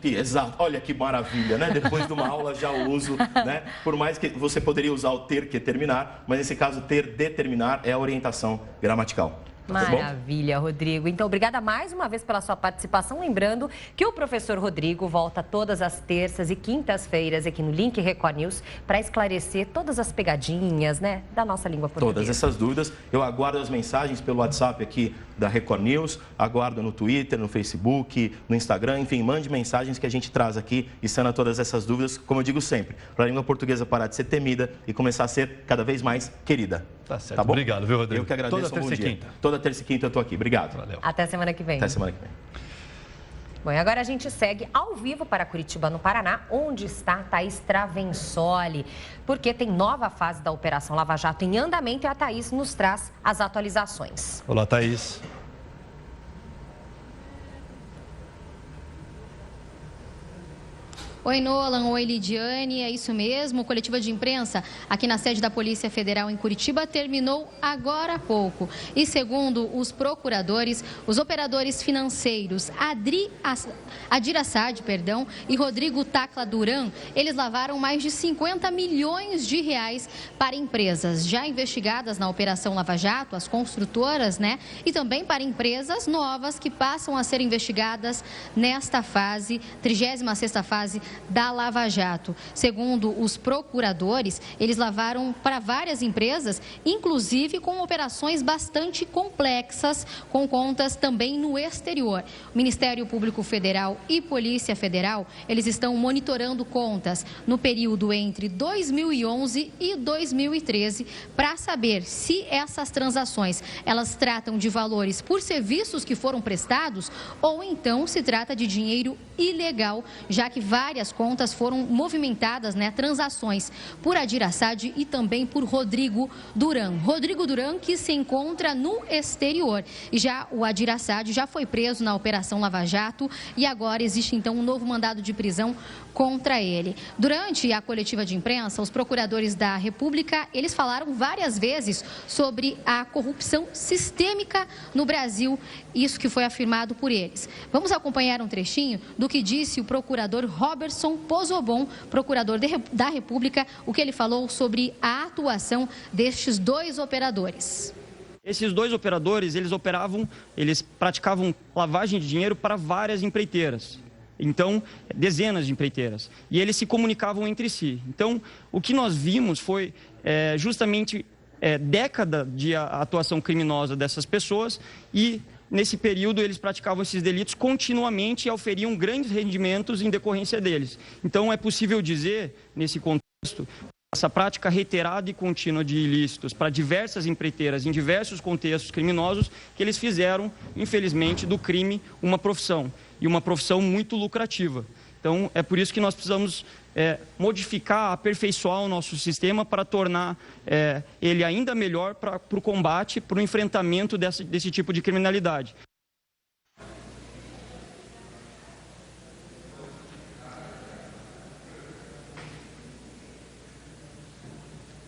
Exato. Olha que maravilha, né? Depois de uma aula já uso, né? Por mais que você poderia usar o ter que terminar, mas nesse caso ter de terminar é a orientação gramatical. Maravilha, Rodrigo. Então, obrigada mais uma vez pela sua participação. Lembrando que o professor Rodrigo volta todas as terças e quintas-feiras aqui no Link Record News para esclarecer todas as pegadinhas, né, da nossa língua portuguesa. Todas essas dúvidas. Eu aguardo as mensagens pelo WhatsApp aqui da Record News, aguardo no Twitter, no Facebook, no Instagram, enfim, mande mensagens que a gente traz aqui e sana todas essas dúvidas, como eu digo sempre, para a língua portuguesa parar de ser temida e começar a ser cada vez mais querida. Tá certo. Tá bom? Obrigado, viu, Rodrigo? Eu que agradeço. Toda terça e quinta. Toda terça e quinta eu estou aqui. Obrigado. Valeu. Até semana que vem. Até semana que vem. Bom, e agora a gente segue ao vivo para Curitiba, no Paraná, onde está Thaís Travensoli, porque tem nova fase da Operação Lava Jato em andamento e a Thaís nos traz as atualizações. Olá, Thaís. Oi, Nolan. Oi, Lidiane. É isso mesmo. Coletiva de imprensa aqui na sede da Polícia Federal em Curitiba terminou agora há pouco. E segundo os procuradores, os operadores financeiros Adir Assad, e Rodrigo Tacla Duran, eles lavaram mais de 50 milhões de reais para empresas já investigadas na Operação Lava Jato, as construtoras, e também para empresas novas que passam a ser investigadas nesta fase, 36ª fase da Lava Jato. Segundo os procuradores, eles lavaram para várias empresas, inclusive com operações bastante complexas, com contas também no exterior. O Ministério Público Federal e Polícia Federal, eles estão monitorando contas no período entre 2011 e 2013 para saber se essas transações, elas tratam de valores por serviços que foram prestados ou então se trata de dinheiro ilegal, já que várias contas foram movimentadas, transações por Adir Assad e também por Rodrigo Duran. Rodrigo Duran que se encontra no exterior. E já o Adir Assad já foi preso na Operação Lava Jato e agora existe então um novo mandado de prisão contra ele. Durante a coletiva de imprensa, os procuradores da República, eles falaram várias vezes sobre a corrupção sistêmica no Brasil, isso que foi afirmado por eles. Vamos acompanhar um trechinho do que disse o procurador Roberson Pozobon, procurador da República, o que ele falou sobre a atuação destes dois operadores. Esses dois operadores, eles praticavam lavagem de dinheiro para várias empreiteiras. Então, dezenas de empreiteiras. E eles se comunicavam entre si. Então, o que nós vimos foi justamente década de atuação criminosa dessas pessoas e, nesse período, eles praticavam esses delitos continuamente e auferiam grandes rendimentos em decorrência deles. Então, é possível dizer, nesse contexto, essa prática reiterada e contínua de ilícitos para diversas empreiteiras em diversos contextos criminosos, que eles fizeram, infelizmente, do crime uma profissão, e uma profissão muito lucrativa. Então, é por isso que nós precisamos modificar, aperfeiçoar o nosso sistema para tornar ele ainda melhor para o combate, para o enfrentamento desse tipo de criminalidade.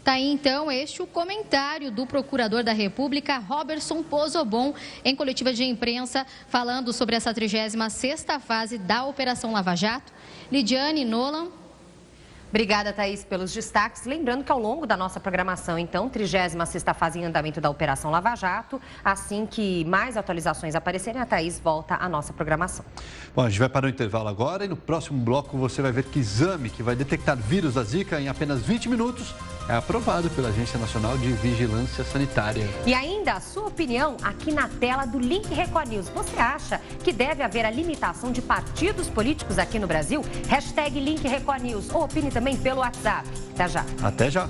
Tá aí, então, este o comentário do procurador da República, Roberson Pozobon, em coletiva de imprensa, falando sobre essa 36ª fase da Operação Lava Jato. Lidiane, Nolan. Obrigada, Thaís, pelos destaques. Lembrando que ao longo da nossa programação, então, 36ª fase em andamento da Operação Lava Jato. Assim que mais atualizações aparecerem, a Thaís volta à nossa programação. Bom, a gente vai para o intervalo agora e no próximo bloco você vai ver que exame que vai detectar vírus da Zika em apenas 20 minutos é aprovado pela Agência Nacional de Vigilância Sanitária. E ainda a sua opinião aqui na tela do Link Record News. Você acha que deve haver a limitação de partidos políticos aqui no Brasil? Hashtag Link Record News ou opine também pelo WhatsApp. Até já. Até já.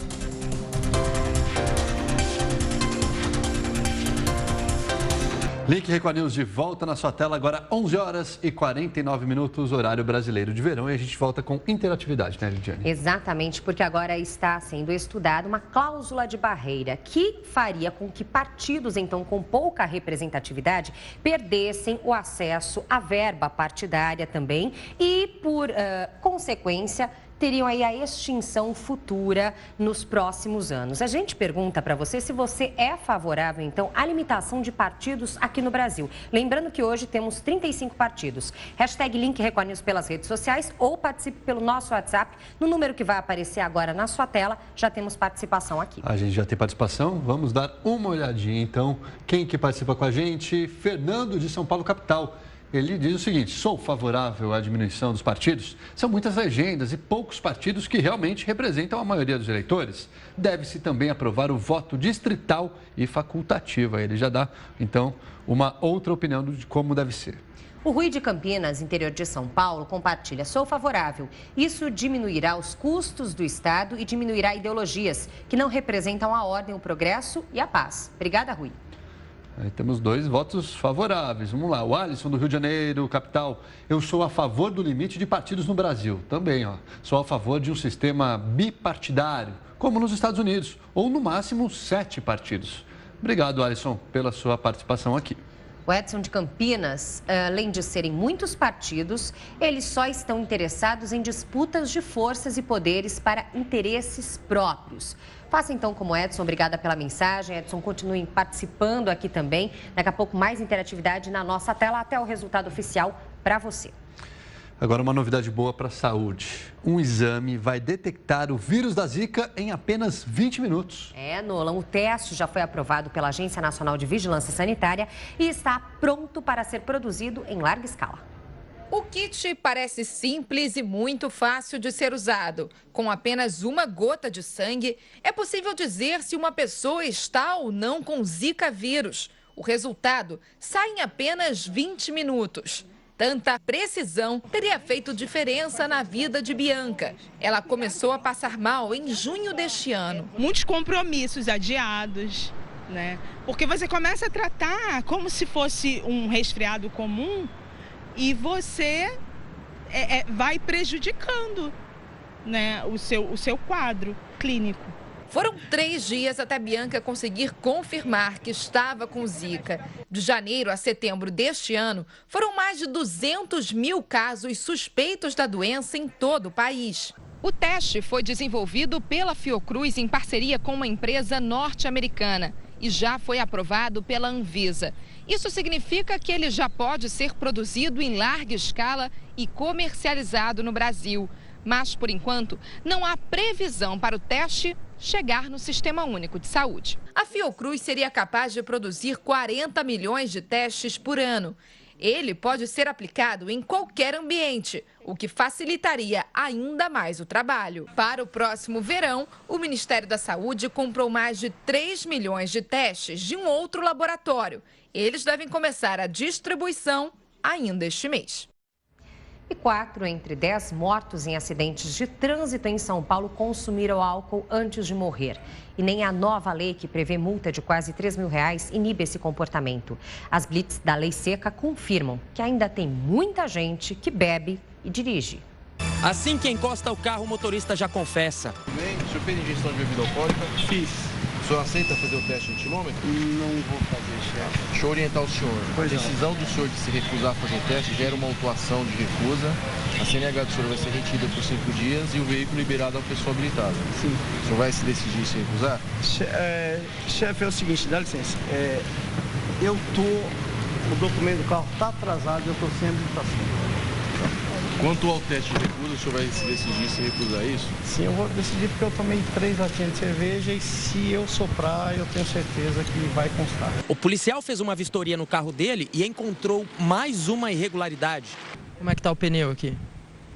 Link Record News de volta na sua tela, agora 11 horas e 49 minutos, horário brasileiro de verão. E a gente volta com interatividade, né, Lidiane? Exatamente, porque agora está sendo estudada uma cláusula de barreira que faria com que partidos, então, com pouca representatividade, perdessem o acesso à verba partidária também e, por consequência, teriam aí a extinção futura nos próximos anos. A gente pergunta para você se você é favorável, então, à limitação de partidos aqui no Brasil. Lembrando que hoje temos 35 partidos. Hashtag Link Record News pelas redes sociais ou participe pelo nosso WhatsApp. No número que vai aparecer agora na sua tela, já temos participação aqui. A gente já tem participação, vamos dar uma olhadinha. Então, quem que participa com a gente? Fernando, de São Paulo, capital. Ele diz o seguinte: sou favorável à diminuição dos partidos. São muitas legendas e poucos partidos que realmente representam a maioria dos eleitores. Deve-se também aprovar o voto distrital e facultativo. Ele já dá, então, uma outra opinião de como deve ser. O Rui de Campinas, interior de São Paulo, compartilha: sou favorável. Isso diminuirá os custos do Estado e diminuirá ideologias que não representam a ordem, o progresso e a paz. Obrigada, Rui. Aí temos 2 votos favoráveis. Vamos lá. O Alisson, do Rio de Janeiro, capital. Eu sou a favor do limite de partidos no Brasil. Também, ó. Sou a favor de um sistema bipartidário, como nos Estados Unidos, ou no máximo 7 partidos. Obrigado, Alisson, pela sua participação aqui. O Edson de Campinas, além de serem muitos partidos, eles só estão interessados em disputas de forças e poderes para interesses próprios. Faça então como Edson, obrigada pela mensagem. Edson, continue participando aqui também. Daqui a pouco mais interatividade na nossa tela até o resultado oficial para você. Agora uma novidade boa para a saúde. Um exame vai detectar o vírus da Zika em apenas 20 minutos. Nolan, o teste já foi aprovado pela Agência Nacional de Vigilância Sanitária e está pronto para ser produzido em larga escala. O kit parece simples e muito fácil de ser usado. Com apenas uma gota de sangue, é possível dizer se uma pessoa está ou não com Zika vírus. O resultado sai em apenas 20 minutos. Tanta precisão teria feito diferença na vida de Bianca. Ela começou a passar mal em junho deste ano. Muitos compromissos adiados, né? Porque você começa a tratar como se fosse um resfriado comum e você vai prejudicando, né, o seu quadro clínico. Foram 3 dias até Bianca conseguir confirmar que estava com Zika. De janeiro a setembro deste ano, foram mais de 200 mil casos suspeitos da doença em todo o país. O teste foi desenvolvido pela Fiocruz em parceria com uma empresa norte-americana e já foi aprovado pela Anvisa. Isso significa que ele já pode ser produzido em larga escala e comercializado no Brasil. Mas, por enquanto, não há previsão para o teste chegar no Sistema Único de Saúde. A Fiocruz seria capaz de produzir 40 milhões de testes por ano. Ele pode ser aplicado em qualquer ambiente, o que facilitaria ainda mais o trabalho. Para o próximo verão, o Ministério da Saúde comprou mais de 3 milhões de testes de um outro laboratório. Eles devem começar a distribuição ainda este mês. E 4 entre 10 mortos em acidentes de trânsito em São Paulo consumiram álcool antes de morrer. E nem a nova lei, que prevê multa de quase R$3 mil, inibe esse comportamento. As blitz da Lei Seca confirmam que ainda tem muita gente que bebe e dirige. Assim que encosta o carro, o motorista já confessa. Bem, o senhor fez injeção de bebida alcoólica? Fiz. O senhor aceita fazer o teste de etilômetro? Não vou fazer, chefe. Deixa eu orientar o senhor. A decisão do senhor de se recusar a fazer o teste gera uma autuação de recusa. A CNH do senhor vai ser retida por 5 dias e o veículo liberado à pessoa habilitada. Sim. O senhor vai se decidir se recusar? Chefe, é o seguinte, dá licença. O documento do carro está atrasado e eu estou sem habilitação. Quanto ao teste de recusa, o senhor vai se decidir se recusar isso? Sim, eu vou decidir porque eu tomei 3 latinhas de cerveja e se eu soprar, eu tenho certeza que vai constar. O policial fez uma vistoria no carro dele e encontrou mais uma irregularidade. Como é que tá o pneu aqui?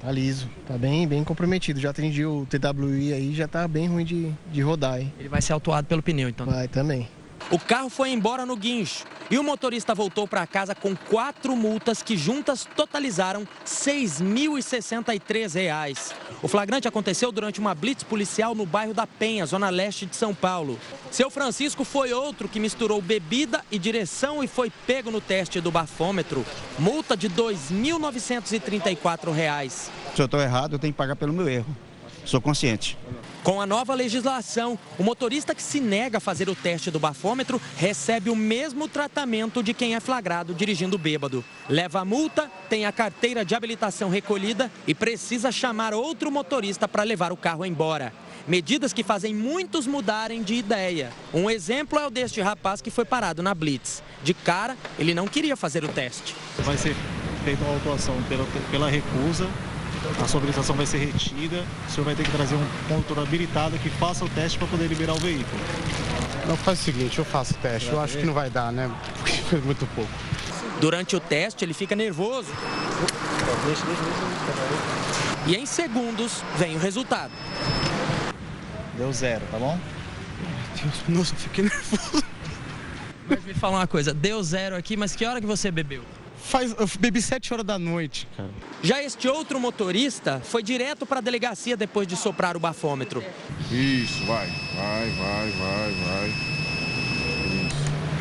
Tá liso, tá bem comprometido. Já atendi o TWI aí, já tá bem ruim de rodar, hein? Ele vai ser autuado pelo pneu, então? Vai, também. O carro foi embora no guincho e o motorista voltou para casa com 4 multas que juntas totalizaram R$ 6.063. O flagrante aconteceu durante uma blitz policial no bairro da Penha, zona leste de São Paulo. Seu Francisco foi outro que misturou bebida e direção e foi pego no teste do bafômetro. Multa de R$ 2.934. Se eu estou errado, eu tenho que pagar pelo meu erro. Sou consciente. Com a nova legislação, o motorista que se nega a fazer o teste do bafômetro recebe o mesmo tratamento de quem é flagrado dirigindo bêbado. Leva a multa, tem a carteira de habilitação recolhida e precisa chamar outro motorista para levar o carro embora. Medidas que fazem muitos mudarem de ideia. Um exemplo é o deste rapaz que foi parado na blitz. De cara, ele não queria fazer o teste. Vai ser feita uma autuação pela recusa. A sua habilitação vai ser retida, o senhor vai ter que trazer um condutor habilitado que faça o teste para poder liberar o veículo. Não, faz o seguinte, eu faço o teste, eu acho que não vai dar, né? Porque foi muito pouco. Durante o teste, ele fica nervoso. E em segundos, vem o resultado. Deu 0, tá bom? Deus, nossa, eu fiquei nervoso. Mas me fala uma coisa, deu 0 aqui, mas que hora que você bebeu? Eu bebi 7 horas da noite, cara. Já este outro motorista foi direto para a delegacia depois de soprar o bafômetro. Isso, vai. Isso.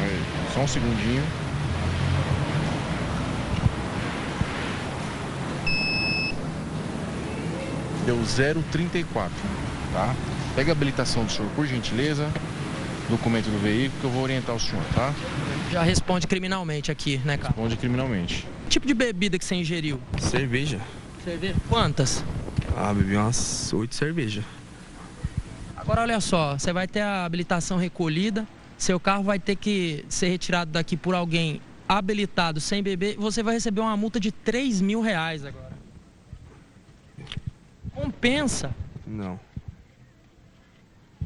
Aí, só um segundinho. Deu 0,34, tá? Pega a habilitação do senhor, por gentileza. documento do veículo que eu vou orientar o senhor, tá? Já responde criminalmente aqui, né, cara? Responde criminalmente. Que tipo de bebida que você ingeriu? Cerveja. Cerveja? Quantas? Bebi umas 8 cervejas. Agora olha só, você vai ter a habilitação recolhida, seu carro vai ter que ser retirado daqui por alguém habilitado sem beber, você vai receber uma multa de R$3.000 agora. Compensa? Não.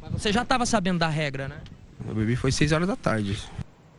Mas você já estava sabendo da regra, né? Eu bebi foi 6 horas da tarde.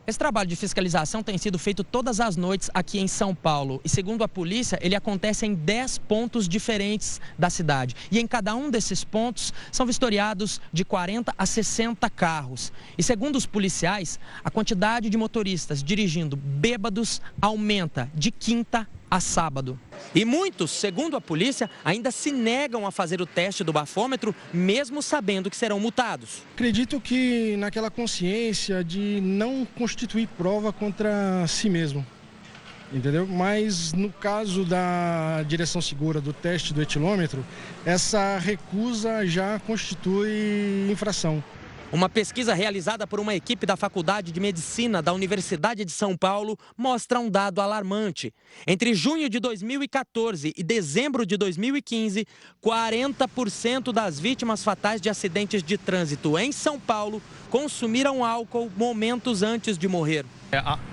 Esse trabalho de fiscalização tem sido feito todas as noites aqui em São Paulo. E segundo a polícia, ele acontece em 10 pontos diferentes da cidade. E em cada um desses pontos são vistoriados de 40 a 60 carros. E segundo os policiais, a quantidade de motoristas dirigindo bêbados aumenta de quinta a sábado. E muitos, segundo a polícia, ainda se negam a fazer o teste do bafômetro, mesmo sabendo que serão multados. Acredito que naquela consciência de não constituir prova contra si mesmo, entendeu? Mas no caso da direção segura do teste do etilômetro, essa recusa já constitui infração. Uma pesquisa realizada por uma equipe da Faculdade de Medicina da Universidade de São Paulo mostra um dado alarmante. Entre junho de 2014 e dezembro de 2015, 40% das vítimas fatais de acidentes de trânsito em São Paulo consumiram álcool momentos antes de morrer.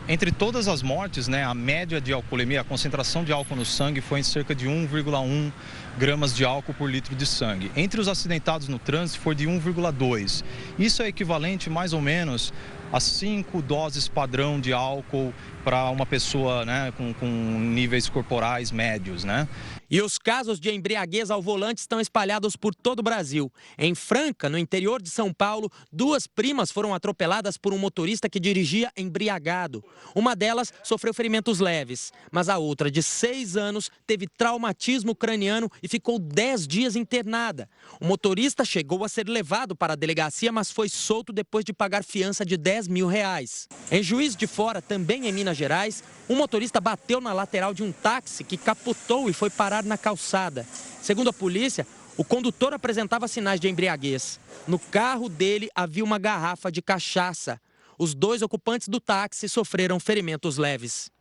Entre todas as mortes, né, a média de alcoolemia, a concentração de álcool no sangue foi em cerca de 1,1 gramas de álcool por litro de sangue. Entre os acidentados no trânsito foi de 1,2. Isso é equivalente mais ou menos a 5 doses padrão de álcool para uma pessoa, né, com níveis corporais médios, né? E os casos de embriaguez ao volante estão espalhados por todo o Brasil. Em Franca, no interior de São Paulo, 2 primas foram atropeladas por um motorista que dirigia embriagado. Uma delas sofreu ferimentos leves, mas a outra, de 6 anos, teve traumatismo craniano e ficou 10 dias internada. O motorista chegou a ser levado para a delegacia, mas foi solto depois de pagar fiança de R$10.000. Em Juiz de Fora, também em Minas Gerais, um motorista bateu na lateral de um táxi que capotou e foi parar na calçada. Segundo a polícia, o condutor apresentava sinais de embriaguez. No carro dele havia uma garrafa de cachaça. Os 2 ocupantes do táxi sofreram ferimentos leves.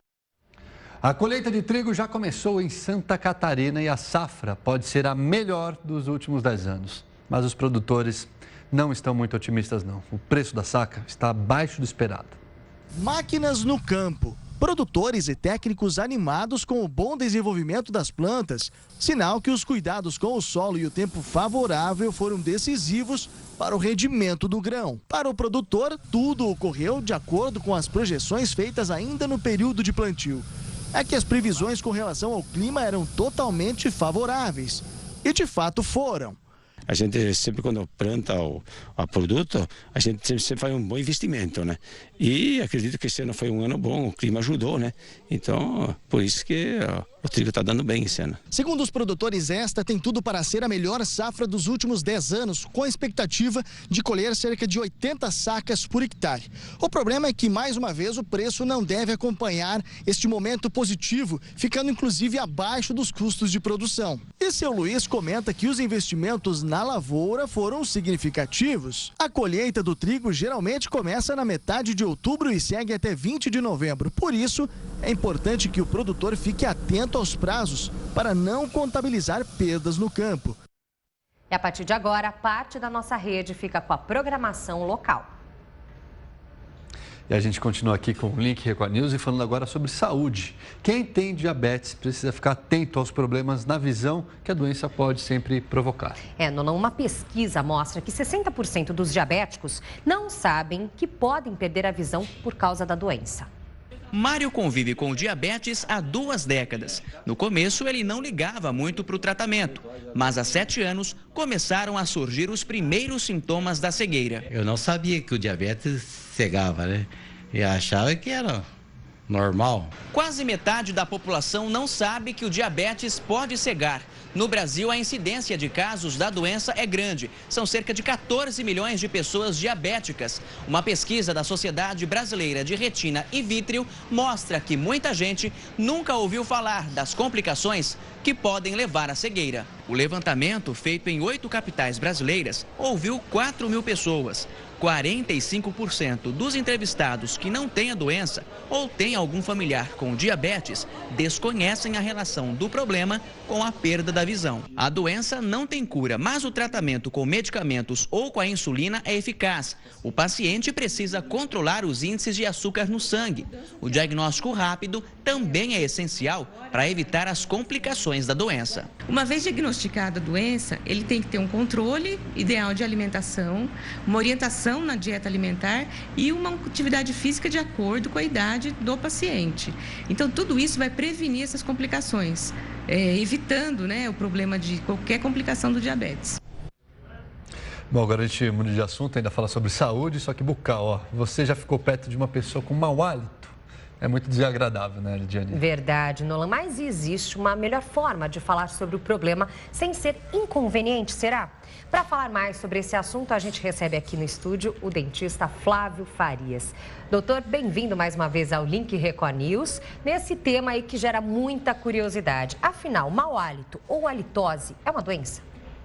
A colheita de trigo já começou em Santa Catarina e a safra pode ser a melhor dos últimos 10 anos. Mas os produtores não estão muito otimistas, não. O preço da saca está abaixo do esperado. Máquinas no campo. Produtores e técnicos animados com o bom desenvolvimento das plantas, sinal que os cuidados com o solo e o tempo favorável foram decisivos para o rendimento do grão. Para o produtor, tudo ocorreu de acordo com as projeções feitas ainda no período de plantio. É que as previsões com relação ao clima eram totalmente favoráveis, e de fato foram. A gente sempre, quando planta o produto, a gente sempre faz um bom investimento, né? E acredito que esse ano foi um ano bom, o clima ajudou, né? Então, por isso que o trigo está dando bem esse ano. Segundo os produtores, esta tem tudo para ser a melhor safra dos últimos 10 anos, com a expectativa de colher cerca de 80 sacas por hectare. O problema é que, mais uma vez, o preço não deve acompanhar este momento positivo, ficando inclusive abaixo dos custos de produção. E seu Luiz comenta que os investimentos na lavoura foram significativos. A colheita do trigo geralmente começa na metade de outubro e segue até 20 de novembro. Por isso, é importante que o produtor fique atento aos prazos para não contabilizar perdas no campo. E a partir de agora, parte da nossa rede fica com a programação local. E a gente continua aqui com o Link Record News e falando agora sobre saúde. Quem tem diabetes precisa ficar atento aos problemas na visão que a doença pode sempre provocar. Uma pesquisa mostra que 60% dos diabéticos não sabem que podem perder a visão por causa da doença. Mário convive com diabetes há 2 décadas. No começo, ele não ligava muito para o tratamento, mas há 7 anos começaram a surgir os primeiros sintomas da cegueira. Eu não sabia que o diabetes cegava, né? Eu achava que era normal. Quase metade da população não sabe que o diabetes pode cegar. No Brasil, a incidência de casos da doença é grande. São cerca de 14 milhões de pessoas diabéticas. Uma pesquisa da Sociedade Brasileira de Retina e Vítreo mostra que muita gente nunca ouviu falar das complicações que podem levar à cegueira. O levantamento, feito em 8 capitais brasileiras, ouviu 4.000 pessoas. 45% dos entrevistados que não têm a doença ou têm algum familiar com diabetes desconhecem a relação do problema com a perda da visão. A doença não tem cura, mas o tratamento com medicamentos ou com a insulina é eficaz. O paciente precisa controlar os índices de açúcar no sangue. O diagnóstico rápido também é essencial para evitar as complicações da doença. Uma vez diagnosticada a doença, ele tem que ter um controle ideal de alimentação, uma orientação na dieta alimentar e uma atividade física de acordo com a idade do paciente. Então, tudo isso vai prevenir essas complicações, evitando, né, o problema de qualquer complicação do diabetes. Bom, agora a gente muda de assunto, ainda fala sobre saúde, só que bucal, ó. Você já ficou perto de uma pessoa com mau hálito? É muito desagradável, né, Lidiane? Verdade, Nolan. Mas existe uma melhor forma de falar sobre o problema sem ser inconveniente, será? Para falar mais sobre esse assunto, a gente recebe aqui no estúdio o dentista Flávio Farias. Doutor, bem-vindo mais uma vez ao Link Record News, nesse tema aí que gera muita curiosidade. Afinal, mau hálito ou halitose é uma doença?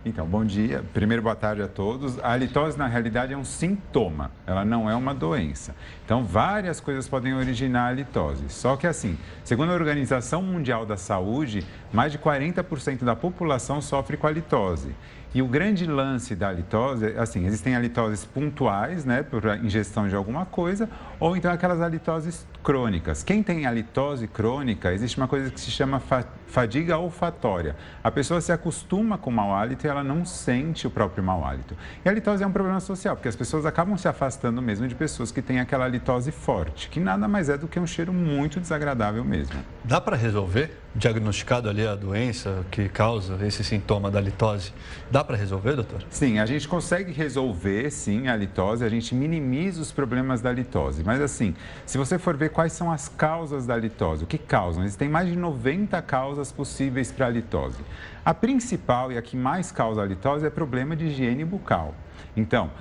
Então, bom dia. Primeiro, boa tarde a todos. A halitose, na realidade, é um sintoma, ela não é uma doença. Então, várias coisas podem originar a halitose. Só que, assim, segundo a Organização Mundial da Saúde, mais de 40% da população sofre com halitose. E o grande lance da halitose, assim, existem halitoses pontuais, né, por ingestão de alguma coisa, ou então aquelas halitoses crônicas. Quem tem halitose crônica, existe uma coisa que se chama fadiga olfatória. A pessoa se acostuma com o mau hálito e ela não sente o próprio mau hálito. E a halitose é um problema social, porque as pessoas acabam se afastando mesmo de pessoas que têm aquela halitose forte, que nada mais é do que um cheiro muito desagradável mesmo. Dá para resolver? Diagnosticado ali a doença que causa esse sintoma da halitose, dá para resolver, doutor? Sim, a gente consegue resolver, sim, a halitose, a gente minimiza os problemas da halitose. Mas assim, se você for ver quais são as causas da halitose, o que causam? Existem mais de 90 causas possíveis para a halitose. A principal e a que mais causa a halitose é problema de higiene bucal. Então,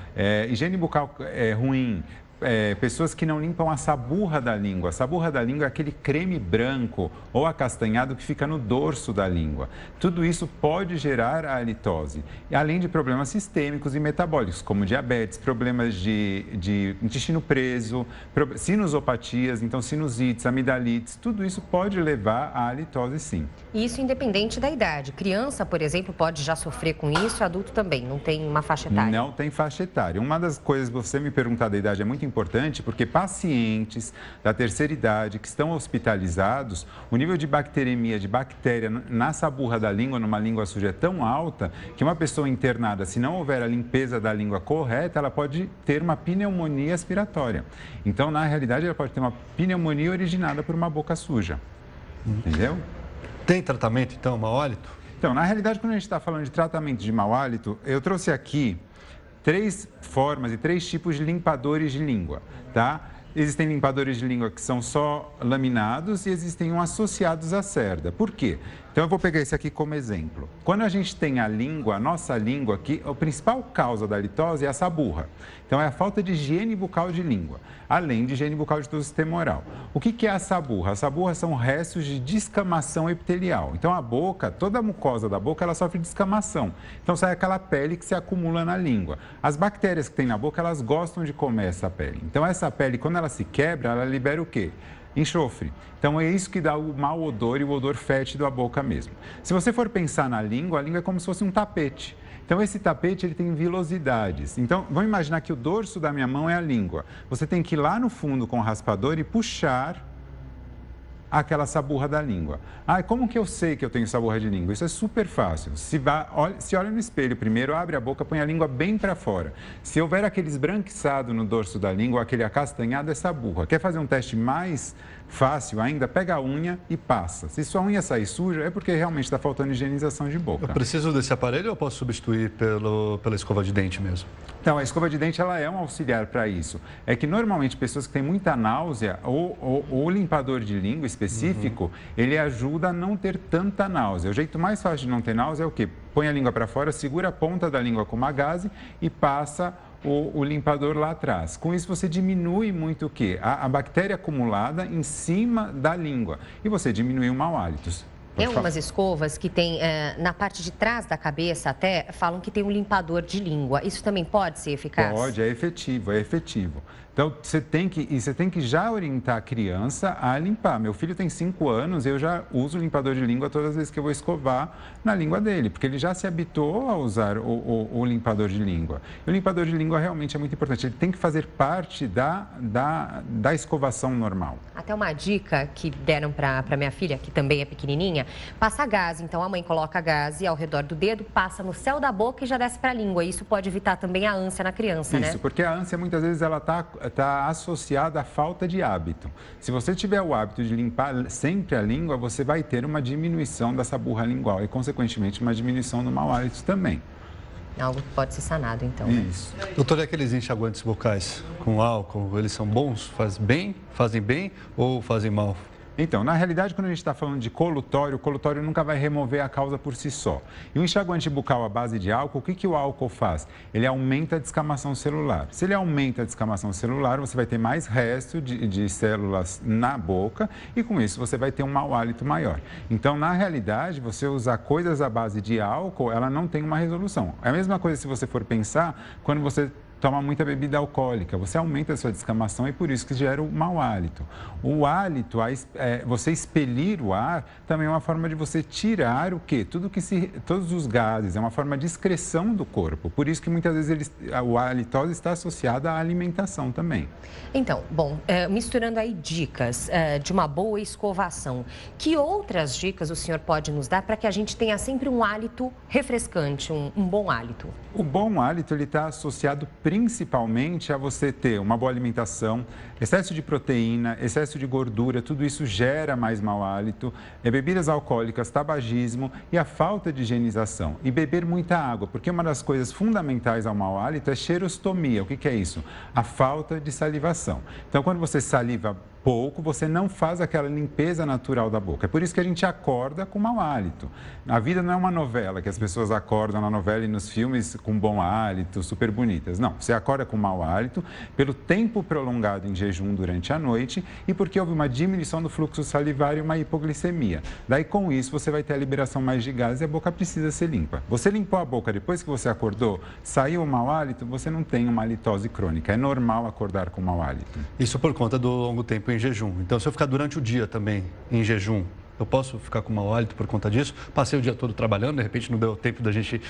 higiene bucal ruim, pessoas que não limpam a saburra da língua. A saburra da língua é aquele creme branco ou acastanhado que fica no dorso da língua. Tudo isso pode gerar a halitose, além de problemas sistêmicos e metabólicos, como diabetes, problemas de intestino preso, sinusopatias, então sinusites, amidalites, tudo isso pode levar à halitose, sim. Isso independente da idade. Criança, por exemplo, pode já sofrer com isso, adulto também, não tem uma faixa etária? Não tem faixa etária. Uma das coisas, você me perguntar da idade, é muito importante, porque pacientes da terceira idade que estão hospitalizados, o nível de bacteremia, de bactéria na saburra da língua, numa língua suja, é tão alta que uma pessoa internada, se não houver a limpeza da língua correta, ela pode ter uma pneumonia aspiratória. Então, na realidade, ela pode ter uma pneumonia originada por uma boca suja. Entendeu? Tem tratamento, então, mau hálito? Então, na realidade, quando a gente está falando de tratamento de mau hálito, eu trouxe aqui 3 formas e 3 tipos de limpadores de língua, tá? Existem limpadores de língua que são só laminados e existem uns associados à cerda. Por quê? Então, eu vou pegar esse aqui como exemplo. Quando a gente tem a língua, a nossa língua aqui, a principal causa da halitose é a saburra. Então, é a falta de higiene bucal de língua, além de higiene bucal de todo o sistema oral. O que é a saburra? A saburra são restos de descamação epitelial. Então, a boca, toda a mucosa da boca, ela sofre descamação. Então, sai aquela pele que se acumula na língua. As bactérias que tem na boca, elas gostam de comer essa pele. Então, essa pele, quando ela se quebra, ela libera o quê? Enxofre. Então, é isso que dá o mau odor e o odor fétido à boca mesmo. Se você for pensar na língua, a língua é como se fosse um tapete. Então, esse tapete, ele tem vilosidades. Então, vamos imaginar que o dorso da minha mão é a língua. Você tem que ir lá no fundo com o raspador e puxar aquela saburra da língua. Ah, como que eu sei que eu tenho saburra de língua? Isso é super fácil. Se olha no espelho primeiro, abre a boca, põe a língua bem para fora. Se houver aquele esbranquiçado no dorso da língua, aquele acastanhado, é saburra. Quer fazer um teste mais fácil ainda? Pega a unha e passa. Se sua unha sair suja, é porque realmente está faltando higienização de boca. Eu preciso desse aparelho ou eu posso substituir pela escova de dente mesmo? Não, a escova de dente ela é um auxiliar para isso. É que normalmente pessoas que têm muita náusea ou o limpador de língua específico, ele ajuda a não ter tanta náusea. O jeito mais fácil de não ter náusea é o quê? Põe a língua para fora, segura a ponta da língua com uma gaze e passa o limpador lá atrás. Com isso, você diminui muito o quê? A bactéria acumulada em cima da língua. E você diminui o mau hálito. Tem algumas escovas que tem, na parte de trás da cabeça até, falam que tem um limpador de língua. Isso também pode ser eficaz? Pode, é efetivo, é efetivo. Então, você tem que já orientar a criança a limpar. Meu filho tem 5 anos, eu já uso o limpador de língua todas as vezes que eu vou escovar na língua dele, porque ele já se habituou a usar o limpador de língua. E o limpador de língua realmente é muito importante, ele tem que fazer parte da escovação normal. Até uma dica que deram para minha filha, que também é pequenininha, passa gás. Então, a mãe coloca gás ao redor do dedo, passa no céu da boca e já desce para a língua. Isso pode evitar também a ânsia na criança, né? Isso, porque a ânsia muitas vezes ela está associada à falta de hábito. Se você tiver o hábito de limpar sempre a língua, você vai ter uma diminuição dessa burra lingual e, consequentemente, uma diminuição no mau hálito também. Algo que pode ser sanado, então. Né? Isso. Doutor, é aqueles enxaguantes bucais com álcool, eles são bons? Fazem bem ou fazem mal? Então, na realidade, quando a gente está falando de colutório, o colutório nunca vai remover a causa por si só. E o enxaguante bucal à base de álcool, o que o álcool faz? Ele aumenta a descamação celular. Se ele aumenta a descamação celular, você vai ter mais resto de células na boca e, com isso, você vai ter um mau hálito maior. Então, na realidade, você usar coisas à base de álcool, ela não tem uma resolução. É a mesma coisa se você for pensar quando você toma muita bebida alcoólica, você aumenta a sua descamação e por isso que gera o mau hálito. O hálito, você expelir o ar, também é uma forma de você tirar o quê? Todos os gases, é uma forma de excreção do corpo. Por isso que muitas vezes a halitose está associada à alimentação também. Então, bom, misturando aí dicas de uma boa escovação, que outras dicas o senhor pode nos dar para que a gente tenha sempre um hálito refrescante, um bom hálito? O bom hálito, ele está associado principalmente a você ter uma boa alimentação, excesso de proteína, excesso de gordura, tudo isso gera mais mau hálito, bebidas alcoólicas, tabagismo e a falta de higienização. E beber muita água, porque uma das coisas fundamentais ao mau hálito é xerostomia. O que é isso? A falta de salivação. Então, quando você saliva pouco, você não faz aquela limpeza natural da boca. É por isso que a gente acorda com mau hálito. A vida não é uma novela, que as pessoas acordam na novela e nos filmes com bom hálito, super bonitas. Não, você acorda com mau hálito pelo tempo prolongado em jejum durante a noite e porque houve uma diminuição do fluxo salivar e uma hipoglicemia. Daí, com isso, você vai ter a liberação mais de gases e a boca precisa ser limpa. Você limpou a boca depois que você acordou, saiu o mau hálito, você não tem uma halitose crônica. É normal acordar com mau hálito. Isso por conta do longo tempo em jejum. Então, se eu ficar durante o dia também em jejum, eu posso ficar com mau hálito por conta disso? Passei o dia todo trabalhando, de repente não deu tempo da gente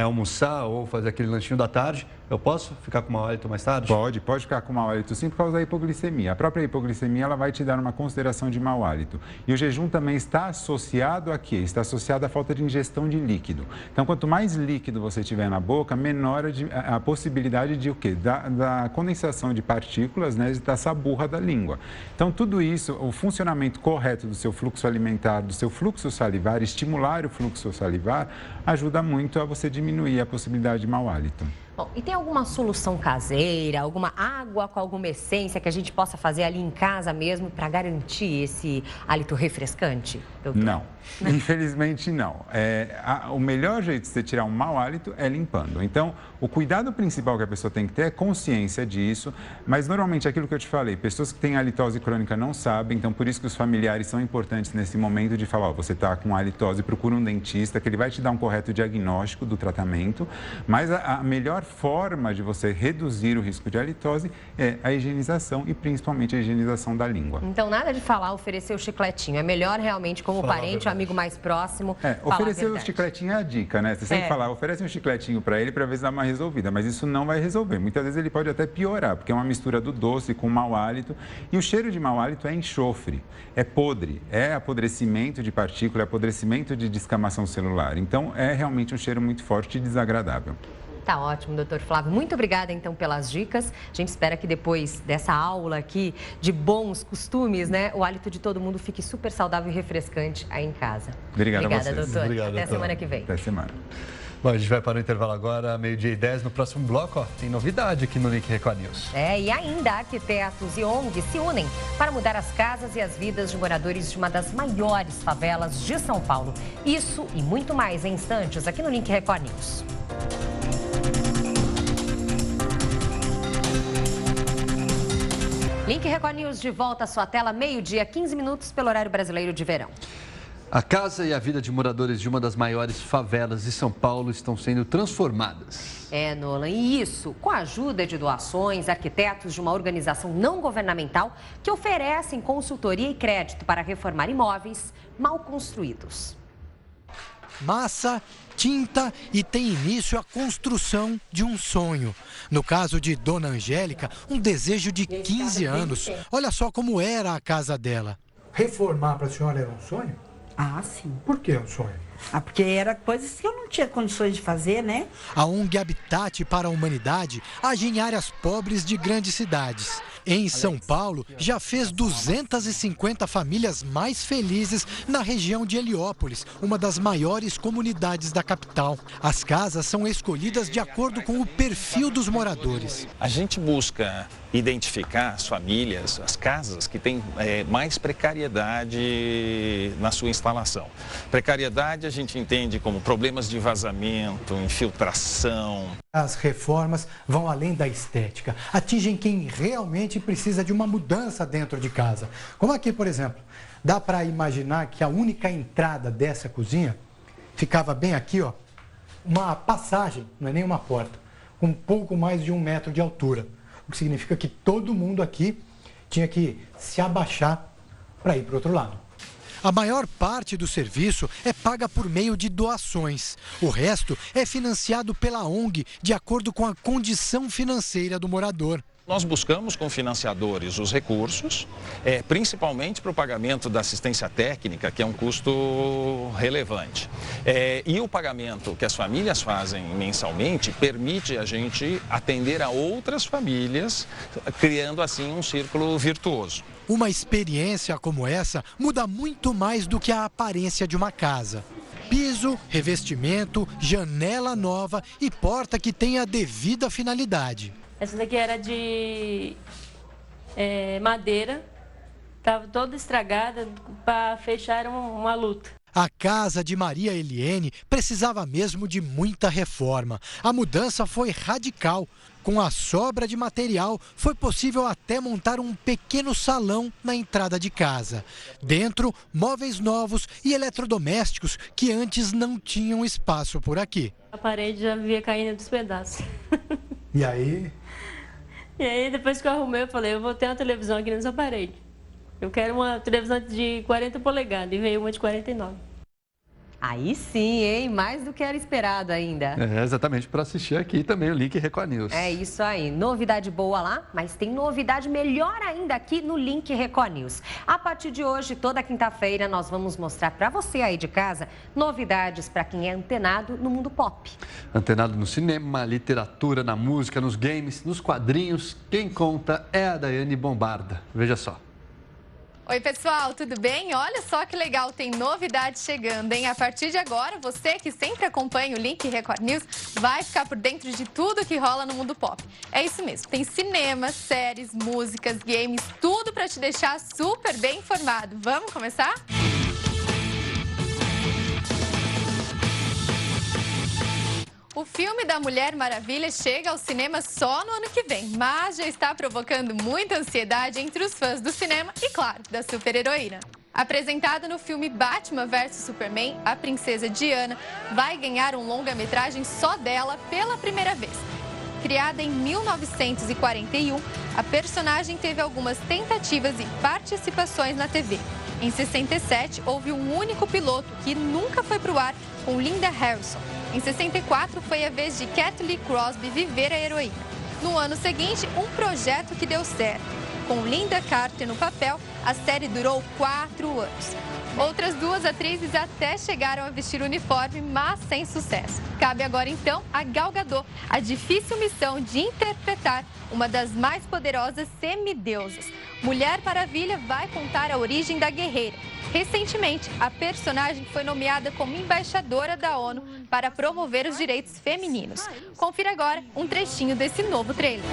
almoçar ou fazer aquele lanchinho da tarde. Eu posso ficar com mau hálito mais tarde? Pode ficar com mau hálito sim por causa da hipoglicemia. A própria hipoglicemia ela vai te dar uma consideração de mau hálito. E o jejum também está associado a quê? Está associado à falta de ingestão de líquido. Então, quanto mais líquido você tiver na boca, menor a possibilidade de o quê? Da condensação de partículas, né, dessa burra da língua. Então, tudo isso, o funcionamento correto do seu fluxo alimentar, do seu fluxo salivar, estimular o fluxo salivar, ajuda muito a você diminuir a possibilidade de mau hálito. Bom, e tem alguma solução caseira, alguma água com alguma essência que a gente possa fazer ali em casa mesmo para garantir esse hálito refrescante, doutor? Não, infelizmente não. O melhor jeito de você tirar um mau hálito é limpando. Então, o cuidado principal que a pessoa tem que ter é consciência disso, mas normalmente aquilo que eu te falei, pessoas que têm halitose crônica não sabem, então por isso que os familiares são importantes nesse momento de falar, você está com halitose, procura um dentista, que ele vai te dar um correto diagnóstico do tratamento, mas a melhor forma de você reduzir o risco de halitose é a higienização e principalmente a higienização da língua. Então, nada de falar, oferecer o chicletinho. É melhor realmente como parente, o amigo mais próximo, oferecer o chicletinho é a dica, né? Você sempre fala, oferece um chicletinho para ele para ver se dá uma resolvida, mas isso não vai resolver. Muitas vezes ele pode até piorar, porque é uma mistura do doce com mau hálito e o cheiro de mau hálito é enxofre, é podre, é apodrecimento de partícula, é apodrecimento de descamação celular. Então, é realmente um cheiro muito forte e desagradável. Tá ótimo, doutor Flávio. Muito obrigada, então, pelas dicas. A gente espera que depois dessa aula aqui de bons costumes, né, o hálito de todo mundo fique super saudável e refrescante aí em casa. Obrigada a vocês. Doutor. Obrigado, Até semana que vem. Até semana. Bom, a gente vai para o intervalo agora, 12h10. No próximo bloco, tem novidade aqui no Link Record News. E ainda arquitetos e ONGs se unem para mudar as casas e as vidas de moradores de uma das maiores favelas de São Paulo. Isso e muito mais em instantes aqui no Link Record News. Link Record News de volta à sua tela, 12h, 15 minutos pelo horário brasileiro de verão. A casa e a vida de moradores de uma das maiores favelas de São Paulo estão sendo transformadas. Nolan, e isso com a ajuda de doações, arquitetos de uma organização não governamental que oferecem consultoria e crédito para reformar imóveis mal construídos. Massa, tinta e tem início a construção de um sonho. No caso de Dona Angélica, um desejo de 15 anos. Olha só como era a casa dela. Reformar para a senhora era um sonho? Ah, sim. Por que um sonho? Porque era coisas que eu não tinha condições de fazer, né? A ONG Habitat para a Humanidade age em áreas pobres de grandes cidades. Em São Paulo, já fez 250 famílias mais felizes na região de Heliópolis, uma das maiores comunidades da capital. As casas são escolhidas de acordo com o perfil dos moradores. A gente busca identificar as famílias, as casas que têm mais precariedade na sua instalação. Precariedade a gente entende como problemas de vazamento, infiltração. As reformas vão além da estética, atingem quem realmente precisa de uma mudança dentro de casa. Como aqui, por exemplo, dá para imaginar que a única entrada dessa cozinha ficava bem aqui, ó, uma passagem, não é nem uma porta, com um pouco mais de 1 metro de altura. O que significa que todo mundo aqui tinha que se abaixar para ir para o outro lado. A maior parte do serviço é paga por meio de doações. O resto é financiado pela ONG de acordo com a condição financeira do morador. Nós buscamos com financiadores os recursos, principalmente para o pagamento da assistência técnica, que é um custo relevante. E o pagamento que as famílias fazem mensalmente permite a gente atender a outras famílias, criando assim um círculo virtuoso. Uma experiência como essa muda muito mais do que a aparência de uma casa. Piso, revestimento, janela nova e porta que tem a devida finalidade. Essa daqui era de madeira, estava toda estragada, para fechar uma luta. A casa de Maria Eliene precisava mesmo de muita reforma. A mudança foi radical. Com a sobra de material, foi possível até montar um pequeno salão na entrada de casa. Dentro, móveis novos e eletrodomésticos que antes não tinham espaço por aqui. A parede já via caindo dos pedaços. E aí? E aí, depois que eu arrumei, eu falei, eu vou ter uma televisão aqui nessa parede. Eu quero uma televisão de 40 polegadas e veio uma de 49. Aí sim, hein? Mais do que era esperado ainda. Exatamente, para assistir aqui também o link Record News. É isso aí, novidade boa lá, mas tem novidade melhor ainda aqui no link Record News. A partir de hoje, toda quinta-feira, nós vamos mostrar para você aí de casa novidades para quem é antenado no mundo pop. Antenado no cinema, literatura, na música, nos games, nos quadrinhos, quem conta é a Daiane Bombarda. Veja só. Oi, pessoal, tudo bem? Olha só que legal, tem novidade chegando, hein? A partir de agora, você que sempre acompanha o link Record News vai ficar por dentro de tudo que rola no mundo pop. É isso mesmo, tem cinema, séries, músicas, games, tudo para te deixar super bem informado. Vamos começar? O filme da Mulher Maravilha chega ao cinema só no ano que vem, mas já está provocando muita ansiedade entre os fãs do cinema e, claro, da super-heroína. Apresentada no filme Batman vs Superman, a princesa Diana vai ganhar um longa-metragem só dela pela primeira vez. Criada em 1941, a personagem teve algumas tentativas e participações na TV. Em 67, houve um único piloto que nunca foi para o ar, com Linda Harrison. Em 64, foi a vez de Kathleen Crosby viver a heroína. No ano seguinte, um projeto que deu certo. Com Linda Carter no papel, a série durou 4 anos. Outras 2 atrizes até chegaram a vestir o uniforme, mas sem sucesso. Cabe agora, então, a Gal Gadot a difícil missão de interpretar uma das mais poderosas semideusas. Mulher Maravilha vai contar a origem da guerreira. Recentemente, a personagem foi nomeada como embaixadora da ONU para promover os direitos femininos. Confira agora um trechinho desse novo trailer.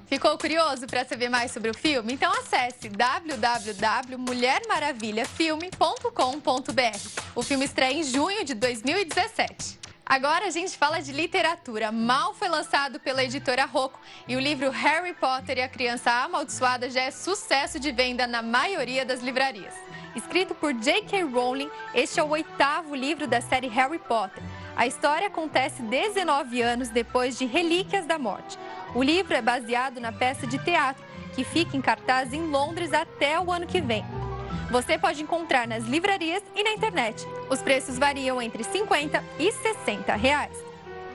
Ficou curioso para saber mais sobre o filme? Então acesse www.mulhermaravilhafilme.com.br. O filme estreia em junho de 2017. Agora a gente fala de literatura. Mal foi lançado pela editora Rocco e o livro Harry Potter e a Criança Amaldiçoada já é sucesso de venda na maioria das livrarias. Escrito por J.K. Rowling, este é o 8º livro da série Harry Potter. A história acontece 19 anos depois de Relíquias da Morte. O livro é baseado na peça de teatro, que fica em cartaz em Londres até o ano que vem. Você pode encontrar nas livrarias e na internet. Os preços variam entre R$50 e R$60.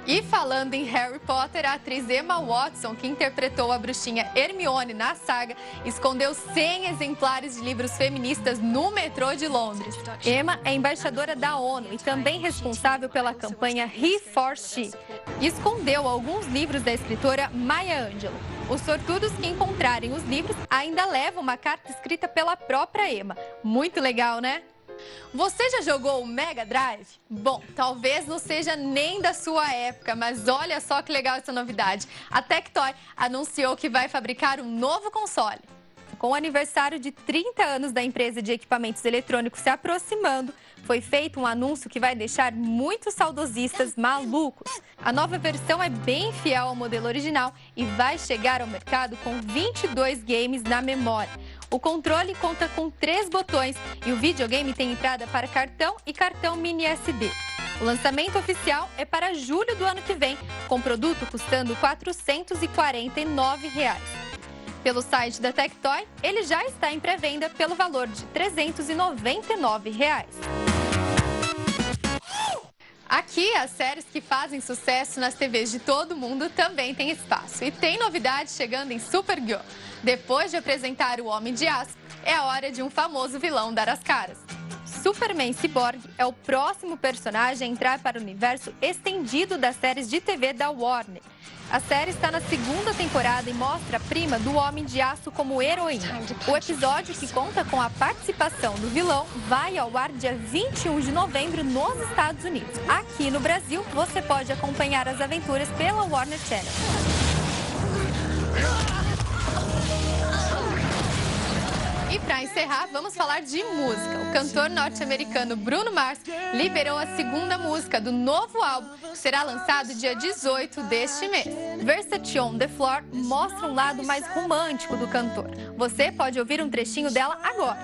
E falando em Harry Potter, a atriz Emma Watson, que interpretou a bruxinha Hermione na saga, escondeu 100 exemplares de livros feministas no metrô de Londres. Emma é embaixadora da ONU e também responsável pela campanha He for She. E escondeu alguns livros da escritora Maya Angelou. Os sortudos que encontrarem os livros ainda levam uma carta escrita pela própria Emma. Muito legal, né? Você já jogou o Mega Drive? Bom, talvez não seja nem da sua época, mas olha só que legal essa novidade. A Tectoy anunciou que vai fabricar um novo console. Com o aniversário de 30 anos da empresa de equipamentos eletrônicos se aproximando, foi feito um anúncio que vai deixar muitos saudosistas malucos. A nova versão é bem fiel ao modelo original e vai chegar ao mercado com 22 games na memória. O controle conta com 3 botões e o videogame tem entrada para cartão e cartão mini SD. O lançamento oficial é para julho do ano que vem, com o produto custando R$ 449. Pelo site da Tectoy, ele já está em pré-venda pelo valor de R$ 399. Aqui, as séries que fazem sucesso nas TVs de todo mundo também têm espaço. E tem novidade chegando em Supergirl. Depois de apresentar o Homem de Aço, é a hora de um famoso vilão dar as caras. Superman Cyborg é o próximo personagem a entrar para o universo estendido das séries de TV da Warner. A série está na 2ª temporada e mostra a prima do Homem de Aço como heroína. O episódio, que conta com a participação do vilão, vai ao ar dia 21 de novembro nos Estados Unidos. Aqui no Brasil, você pode acompanhar as aventuras pela Warner Channel. E para encerrar, vamos falar de música. O cantor norte-americano Bruno Mars liberou a 2ª música do novo álbum, que será lançado dia 18 deste mês. Versace on the Floor mostra um lado mais romântico do cantor. Você pode ouvir um trechinho dela agora.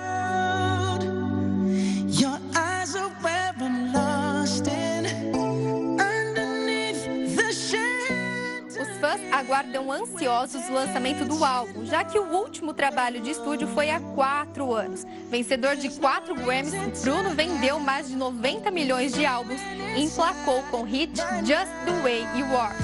Os fãs aguardam ansiosos o lançamento do álbum, já que o último trabalho de estúdio foi há 4 anos. Vencedor de 4 Grammys, Bruno vendeu mais de 90 milhões de álbuns e emplacou com o hit Just the Way You Are.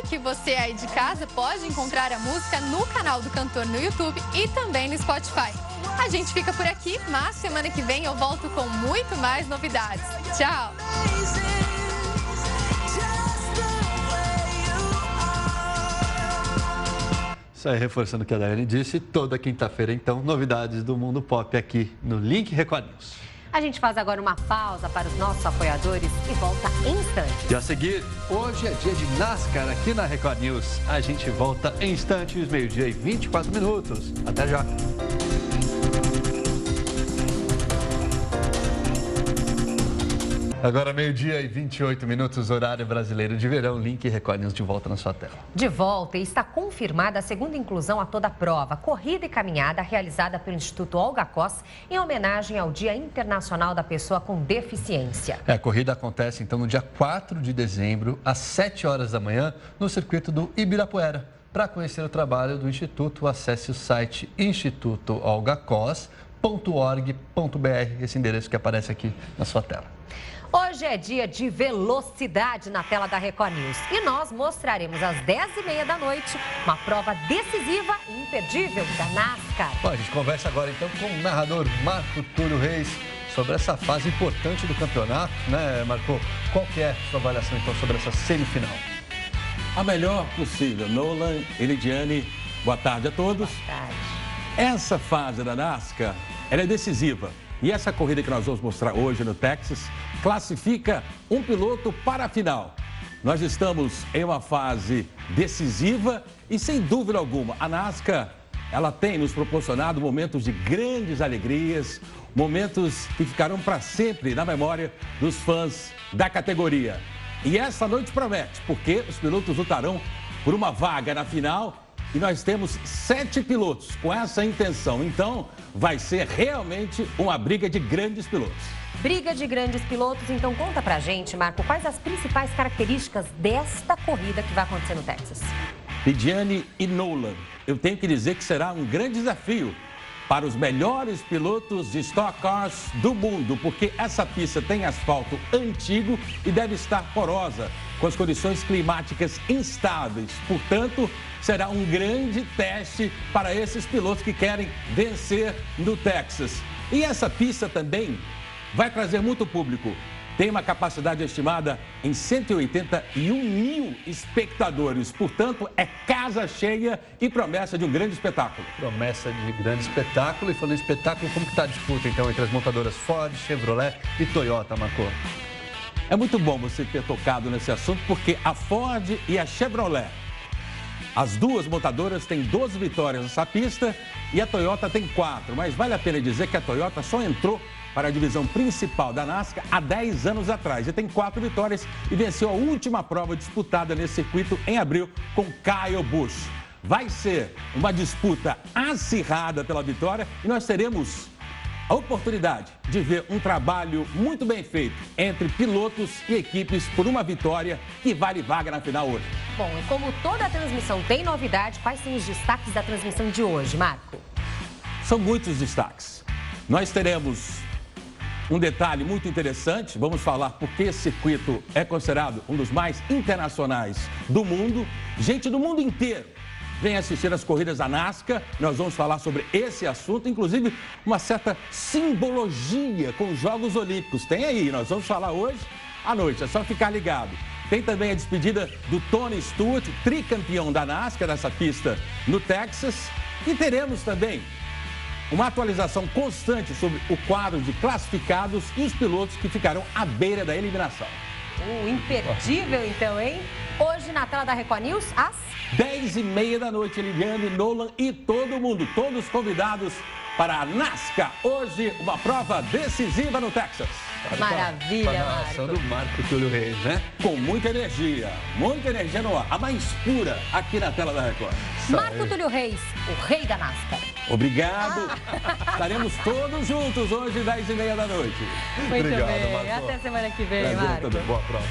Que você aí de casa pode encontrar a música no canal do cantor no YouTube e também no Spotify. A gente fica por aqui, mas semana que vem eu volto com muito mais novidades. Tchau! Isso aí, reforçando o que a Daiane disse, toda quinta-feira, então, novidades do mundo pop aqui no Link Record News. A gente faz agora uma pausa para os nossos apoiadores e volta em instantes. E a seguir, hoje é dia de NASCAR aqui na Record News. A gente volta em instantes, 12h e 24 minutos. Até já! Agora 12h e 28 minutos, horário brasileiro de verão, Link Record News de volta na sua tela. De volta, e está confirmada a 2ª inclusão a toda a prova, corrida e caminhada realizada pelo Instituto Olga Cos em homenagem ao Dia Internacional da Pessoa com Deficiência. A corrida acontece então no dia 4 de dezembro, às 7 horas da manhã, no circuito do Ibirapuera. Para conhecer o trabalho do Instituto, acesse o site institutoolgacos.org.br, esse endereço que aparece aqui na sua tela. Hoje é dia de velocidade na tela da Record News e nós mostraremos às 10h30 da noite uma prova decisiva e imperdível da NASCAR. Bom, a gente conversa agora então com o narrador Marco Túlio Reis sobre essa fase importante do campeonato, né, Marco? Qual que é a sua avaliação então sobre essa semifinal? A melhor possível. Nolan, Elidiane, boa tarde a todos. Boa tarde. Essa fase da NASCAR, ela é decisiva. E essa corrida que nós vamos mostrar hoje no Texas classifica um piloto para a final. Nós estamos em uma fase decisiva e, sem dúvida alguma, a NASCAR, ela tem nos proporcionado momentos de grandes alegrias, momentos que ficarão para sempre na memória dos fãs da categoria. E essa noite promete, porque os pilotos lutarão por uma vaga na final e nós temos 7 pilotos com essa intenção. Então, vai ser realmente uma briga de grandes pilotos. Briga de grandes pilotos, então conta pra gente, Marco, quais as principais características desta corrida que vai acontecer no Texas? Lidiane e Nolan, eu tenho que dizer que será um grande desafio para os melhores pilotos de Stock Cars do mundo, porque essa pista tem asfalto antigo e deve estar porosa, com as condições climáticas instáveis. Portanto, será um grande teste para esses pilotos que querem vencer no Texas. E essa pista também vai trazer muito público. Tem uma capacidade estimada em 181 mil espectadores. Portanto, é casa cheia e promessa de um grande espetáculo. Promessa de grande espetáculo. E falando em espetáculo, como que está a disputa, então, entre as montadoras Ford, Chevrolet e Toyota, Marco? É muito bom você ter tocado nesse assunto, porque a Ford e a Chevrolet, as duas montadoras têm 12 vitórias nessa pista e a Toyota tem 4. Mas vale a pena dizer que a Toyota só entrou para a divisão principal da NASCAR há 10 anos atrás. E tem 4 vitórias e venceu a última prova disputada nesse circuito em abril com Kyle Busch. Vai ser uma disputa acirrada pela vitória e nós teremos a oportunidade de ver um trabalho muito bem feito entre pilotos e equipes por uma vitória que vale vaga na final hoje. Bom, e como toda a transmissão tem novidade, quais são os destaques da transmissão de hoje, Marco? São muitos destaques. Nós teremos um detalhe muito interessante, vamos falar porque esse circuito é considerado um dos mais internacionais do mundo. Gente do mundo inteiro vem assistir as corridas da NASCAR. Nós vamos falar sobre esse assunto, inclusive uma certa simbologia com os Jogos Olímpicos. Tem aí, nós vamos falar hoje à noite, é só ficar ligado. Tem também a despedida do Tony Stewart, tricampeão da NASCAR nessa pista no Texas. E teremos também uma atualização constante sobre o quadro de classificados e os pilotos que ficarão à beira da eliminação. Imperdível então, hein? Hoje na tela da Record News, às 10h30 da noite, Lidiane, Nolan e todo mundo, todos convidados para a NASCAR. Hoje, uma prova decisiva no Texas. Maravilha, Marco. do Marco Túlio Reis, né? Com muita energia no ar, a mais pura aqui na tela da Record. Marco Túlio Reis, o rei da NASCAR. Obrigado. Estaremos todos juntos hoje, 10h30 da noite. Muito Obrigado, bem. Marco. Até semana que vem, Marco. Boa prova.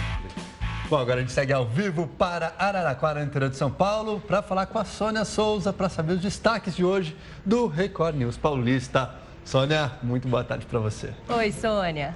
Bom, agora a gente segue ao vivo para Araraquara, no interior de São Paulo, para falar com a Sônia Souza, para saber os destaques de hoje do Record News Paulista. Sônia, muito boa tarde para você. Oi, Sônia.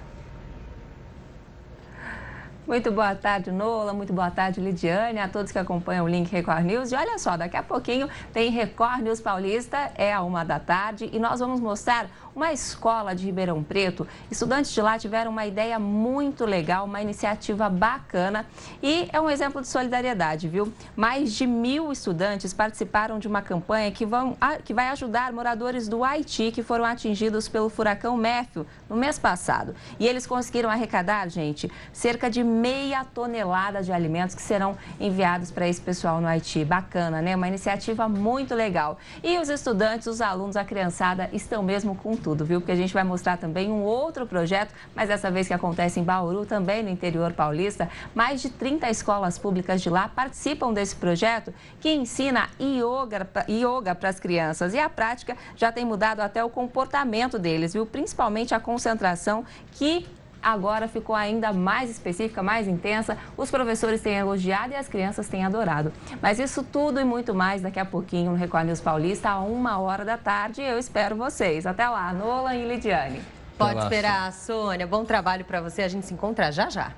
Muito boa tarde, Nola. Muito boa tarde, Lidiane, a todos que acompanham o Link Record News. E olha só, daqui a pouquinho tem Record News Paulista, é a 13h, e nós vamos mostrar uma escola de Ribeirão Preto. Estudantes de lá tiveram uma ideia muito legal, uma iniciativa bacana e é um exemplo de solidariedade, viu? Mais de 1.000 estudantes participaram de uma campanha que vai ajudar moradores do Haiti que foram atingidos pelo furacão Matthew no mês passado. E eles conseguiram arrecadar, gente, cerca de meia tonelada de alimentos que serão enviados para esse pessoal no Haiti. Bacana, né? Uma iniciativa muito legal. E os estudantes, os alunos, a criançada estão mesmo com tudo, viu? Porque a gente vai mostrar também um outro projeto, mas dessa vez que acontece em Bauru, também no interior paulista. Mais de 30 escolas públicas de lá participam desse projeto que ensina yoga para as crianças. E a prática já tem mudado até o comportamento deles, viu? Principalmente a concentração, que agora ficou ainda mais específica, mais intensa. Os professores têm elogiado e as crianças têm adorado. Mas isso tudo e muito mais daqui a pouquinho no Record News Paulista, à 13h. Eu espero vocês. Até lá, Nolan e Lidiane. Pode esperar, Sônia. Bom trabalho para você. A gente se encontra já já.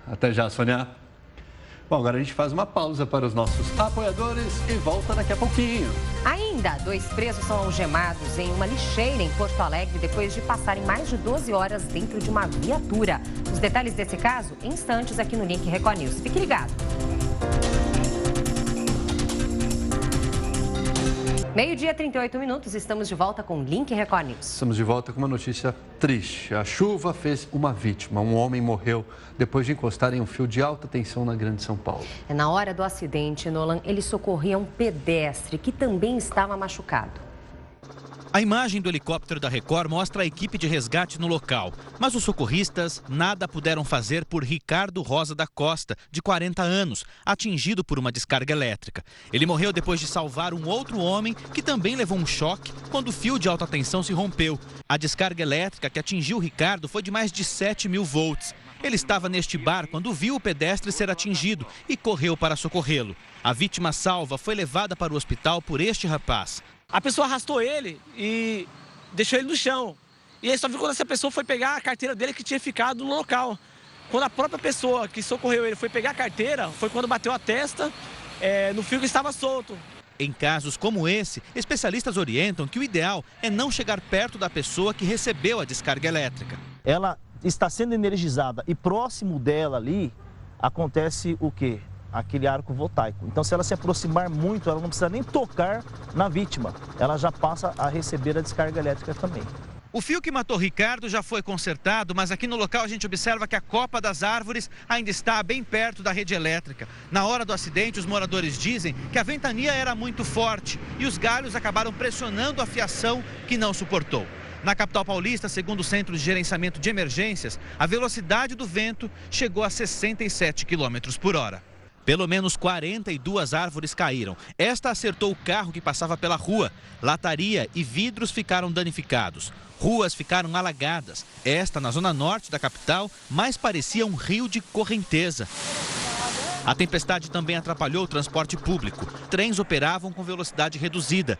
Até já, Sônia. Bom, agora a gente faz uma pausa para os nossos apoiadores e volta daqui a pouquinho. Ainda, 2 presos são algemados em uma lixeira em Porto Alegre depois de passarem mais de 12 horas dentro de uma viatura. Os detalhes desse caso, em instantes aqui no Link Record News. Fique ligado. Meio-dia, 38 minutos, estamos de volta com o Link Record News. Estamos de volta com uma notícia triste. A chuva fez uma vítima. Um homem morreu depois de encostar em um fio de alta tensão na Grande São Paulo. Na hora do acidente, Nolan, ele socorria um pedestre que também estava machucado. A imagem do helicóptero da Record mostra a equipe de resgate no local. Mas os socorristas nada puderam fazer por Ricardo Rosa da Costa, de 40 anos, atingido por uma descarga elétrica. Ele morreu depois de salvar um outro homem que também levou um choque quando o fio de alta tensão se rompeu. A descarga elétrica que atingiu Ricardo foi de mais de 7.000 volts. Ele estava neste bar quando viu o pedestre ser atingido e correu para socorrê-lo. A vítima salva foi levada para o hospital por este rapaz. A pessoa arrastou ele e deixou ele no chão. E aí só viu quando essa pessoa foi pegar a carteira dele que tinha ficado no local. Quando a própria pessoa que socorreu ele foi pegar a carteira, foi quando bateu a testa no fio que estava solto. Em casos como esse, especialistas orientam que o ideal é não chegar perto da pessoa que recebeu a descarga elétrica. Ela está sendo energizada e próximo dela ali acontece o quê? Aquele arco voltaico. Então, se ela se aproximar muito, ela não precisa nem tocar na vítima. Ela já passa a receber a descarga elétrica também. O fio que matou Ricardo já foi consertado, mas aqui no local a gente observa que a copa das árvores ainda está bem perto da rede elétrica. Na hora do acidente, os moradores dizem que a ventania era muito forte e os galhos acabaram pressionando a fiação que não suportou. Na capital paulista, segundo o Centro de Gerenciamento de Emergências, a velocidade do vento chegou a 67 km por hora. Pelo menos 42 árvores caíram. Esta acertou o carro que passava pela rua. Lataria e vidros ficaram danificados. Ruas ficaram alagadas. Esta, na zona norte da capital, mais parecia um rio de correnteza. A tempestade também atrapalhou o transporte público. Trens operavam com velocidade reduzida.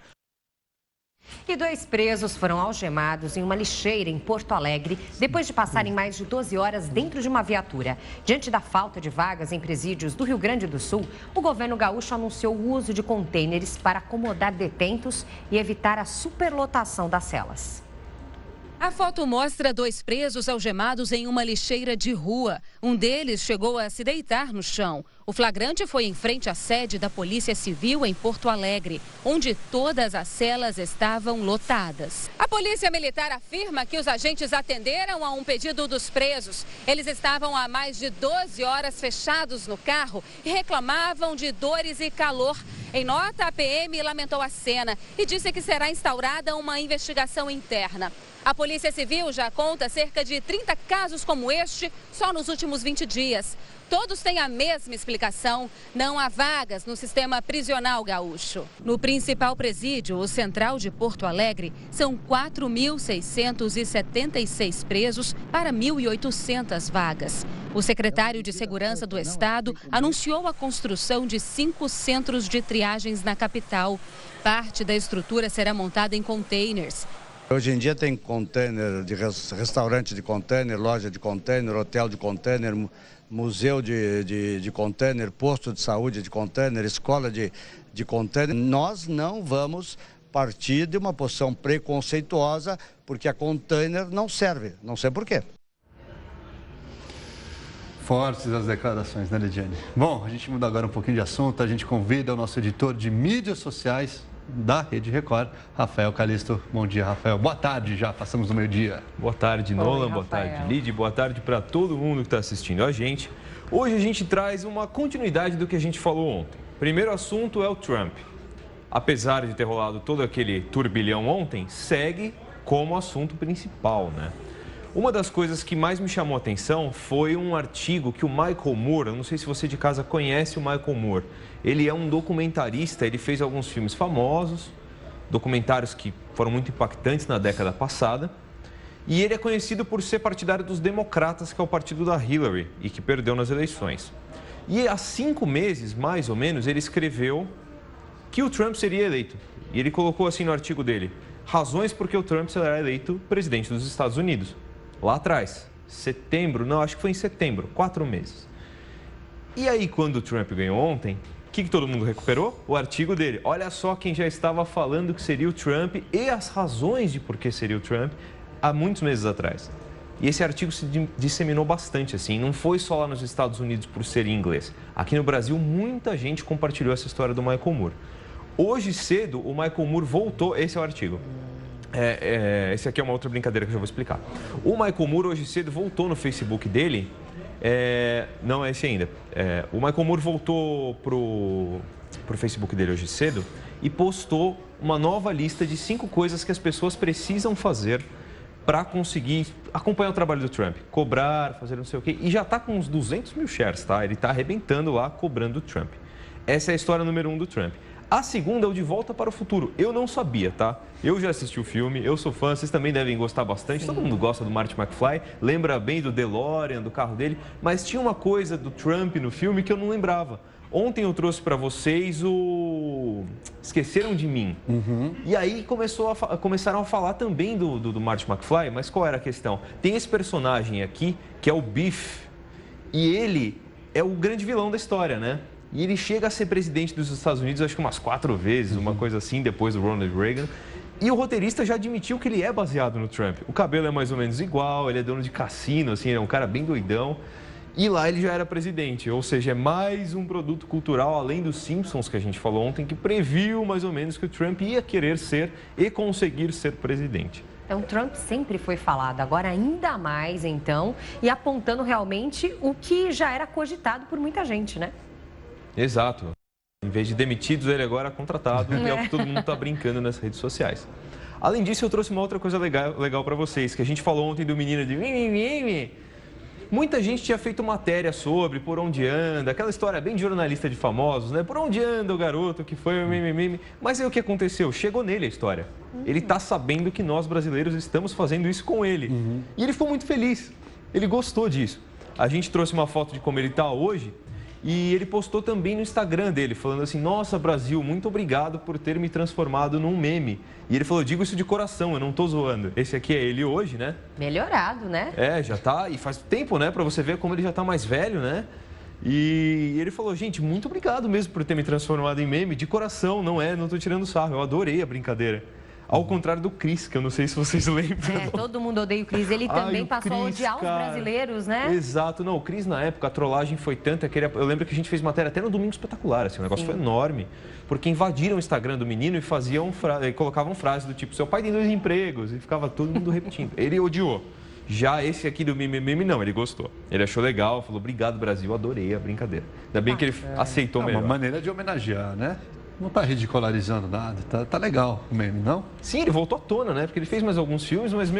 E 2 presos foram algemados em uma lixeira em Porto Alegre depois de passarem mais de 12 horas dentro de uma viatura. Diante da falta de vagas em presídios do Rio Grande do Sul, o governo gaúcho anunciou o uso de contêineres para acomodar detentos e evitar a superlotação das celas. A foto mostra 2 presos algemados em uma lixeira de rua. Um deles chegou a se deitar no chão. O flagrante foi em frente à sede da Polícia Civil em Porto Alegre, onde todas as celas estavam lotadas. A Polícia Militar afirma que os agentes atenderam a um pedido dos presos. Eles estavam há mais de 12 horas fechados no carro e reclamavam de dores e calor. Em nota, a PM lamentou a cena e disse que será instaurada uma investigação interna. A Polícia Civil já conta cerca de 30 casos como este só nos últimos 20 dias. Todos têm a mesma explicação: não há vagas no sistema prisional gaúcho. No principal presídio, o Central de Porto Alegre, são 4.676 presos para 1.800 vagas. O secretário de Segurança do Estado anunciou a construção de 5 centros de triagens na capital. Parte da estrutura será montada em containers. Hoje em dia tem container, de restaurante de container, loja de container, hotel de container, museu de container, posto de saúde de container, escola de container. Nós não vamos partir de uma posição preconceituosa, porque a container não serve, não sei por quê. Fortes as declarações, né, Lidiane? Bom, a gente muda agora um pouquinho de assunto, a gente convida o nosso editor de mídias sociais da Rede Record, Rafael Calisto. Bom dia, Rafael. Boa tarde, já passamos do meio-dia. Boa tarde, Nolan. Boa tarde, Lid. Boa tarde para todo mundo que está assistindo a gente. Hoje a gente traz uma continuidade do que a gente falou ontem. Primeiro assunto é o Trump. Apesar de ter rolado todo aquele turbilhão ontem, segue como assunto principal, né? Uma das coisas que mais me chamou a atenção foi um artigo que o Michael Moore, eu não sei se você de casa conhece o Michael Moore, ele é um documentarista, ele fez alguns filmes famosos, documentários que foram muito impactantes na década passada, e ele é conhecido por ser partidário dos democratas, que é o partido da Hillary, e que perdeu nas eleições. E há 5 meses, mais ou menos, ele escreveu que o Trump seria eleito. E ele colocou assim no artigo dele: razões por que o Trump será eleito presidente dos Estados Unidos. Lá atrás, setembro, não, acho que foi em setembro, 4 meses. E aí, quando o Trump ganhou ontem, o que todo mundo recuperou? O artigo dele. Olha só quem já estava falando que seria o Trump e as razões de por que seria o Trump há muitos meses atrás. E esse artigo se disseminou bastante, assim, não foi só lá nos Estados Unidos por ser em inglês. Aqui no Brasil, muita gente compartilhou essa história do Michael Moore. Hoje cedo, o Michael Moore voltou, esse é o artigo. Esse aqui é uma outra brincadeira que eu já vou explicar. O Michael Moore hoje cedo voltou no Facebook dele, não é esse ainda. O Michael Moore voltou pro Facebook dele hoje cedo e postou uma nova lista de 5 coisas que as pessoas precisam fazer para conseguir acompanhar o trabalho do Trump. Cobrar, fazer não sei o quê. E já está com uns 200 mil shares, tá? Ele está arrebentando lá, cobrando o Trump. Essa é a história número 1 do Trump. A segunda é o De Volta para o Futuro. Eu não sabia, tá? Eu já assisti o filme, eu sou fã, vocês também devem gostar bastante. Sim. Todo mundo gosta do Marty McFly, lembra bem do DeLorean, do carro dele. Mas tinha uma coisa do Trump no filme que eu não lembrava. Ontem eu trouxe para vocês o Esqueceram de Mim. E aí começaram a falar também do Marty McFly, mas qual era a questão? Tem esse personagem aqui, que é o Biff, e ele é o grande vilão da história, né? E ele chega a ser presidente dos Estados Unidos, acho que umas 4 vezes, uma coisa assim, depois do Ronald Reagan. E o roteirista já admitiu que ele é baseado no Trump. O cabelo é mais ou menos igual, ele é dono de cassino, assim, ele é um cara bem doidão. E lá ele já era presidente, ou seja, é mais um produto cultural, além dos Simpsons que a gente falou ontem, que previu mais ou menos que o Trump ia querer ser e conseguir ser presidente. Então, Trump sempre foi falado, agora ainda mais, então, e apontando realmente o que já era cogitado por muita gente, né? Exato. Em vez de demitidos, ele agora é contratado, e é o que todo mundo está brincando nas redes sociais. Além disso, eu trouxe uma outra coisa legal para vocês, que a gente falou ontem do menino de mimimi. Muita gente tinha feito matéria sobre por onde anda, aquela história bem de jornalista de famosos, né? Por onde anda o garoto que foi o mimimi. Mas aí o que aconteceu? Chegou nele a história. Ele está sabendo que nós brasileiros estamos fazendo isso com ele. E ele ficou muito feliz. Ele gostou disso. A gente trouxe uma foto de como ele está hoje. E ele postou também no Instagram dele, falando assim, nossa, Brasil, muito obrigado por ter me transformado num meme. E ele falou, digo isso de coração, eu não tô zoando. Esse aqui é ele hoje, né? Melhorado, né? Já tá, e faz tempo, né, pra você ver como ele já tá mais velho, né? E ele falou, gente, muito obrigado mesmo por ter me transformado em meme, de coração, não tô tirando sarro, eu adorei a brincadeira. Ao contrário do Chris, que eu não sei se vocês lembram. Todo mundo odeia o Chris. Ele também passou a odiar os brasileiros, né? Exato. Não, o Chris, na época, a trollagem foi tanta que eu lembro que a gente fez matéria até no Domingo Espetacular, assim, o negócio foi enorme. Porque invadiram o Instagram do menino e colocavam frases do tipo, seu pai tem 2 empregos, e ficava todo mundo repetindo. Ele odiou. Já esse aqui do mimimi, não, ele gostou. Ele achou legal, falou, obrigado, Brasil, adorei a brincadeira. Ainda bem que ele aceitou melhor. É uma maneira de homenagear, né? Não tá ridicularizando nada, tá legal o meme, não? Sim, ele voltou à tona, né? Porque ele fez mais alguns filmes, mas,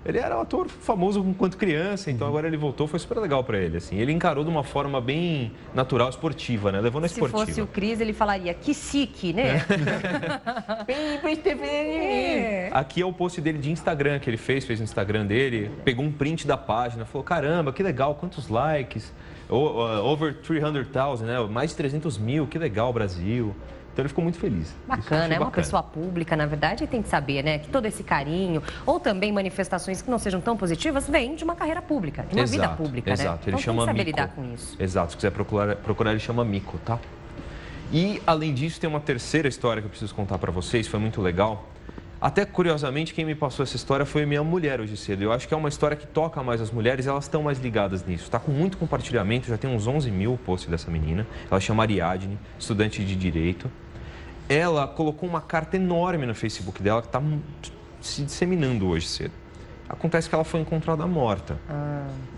ele era um ator famoso enquanto criança, então agora ele voltou, foi super legal pra ele, assim. Ele encarou de uma forma bem natural, esportiva, né? Levou na esportiva. Se fosse o Chris, ele falaria, que chique, né? Aqui é o post dele de Instagram que ele fez no Instagram dele, pegou um print da página, falou, caramba, que legal, quantos likes, over 300,000, né? Mais de 300 mil, que legal, Brasil. Então ele ficou muito feliz. Bacana, uma pessoa pública, na verdade, tem que saber, né, que todo esse carinho, ou também manifestações que não sejam tão positivas, vem de uma carreira pública, de uma vida pública, né? Então Ele chama tem que saber Mico. lidar com isso. Exato, se quiser procurar, ele chama Mico, tá? E, além disso, tem uma terceira história que eu preciso contar para vocês, foi muito legal. Até, curiosamente, quem me passou essa história foi minha mulher hoje cedo. Eu acho que é uma história que toca mais as mulheres, elas estão mais ligadas nisso. Está com muito compartilhamento, já tem uns 11 mil posts dessa menina. Ela chama Ariadne, estudante de Direito. Ela colocou uma carta enorme no Facebook dela que está se disseminando hoje cedo. Acontece que ela foi encontrada morta.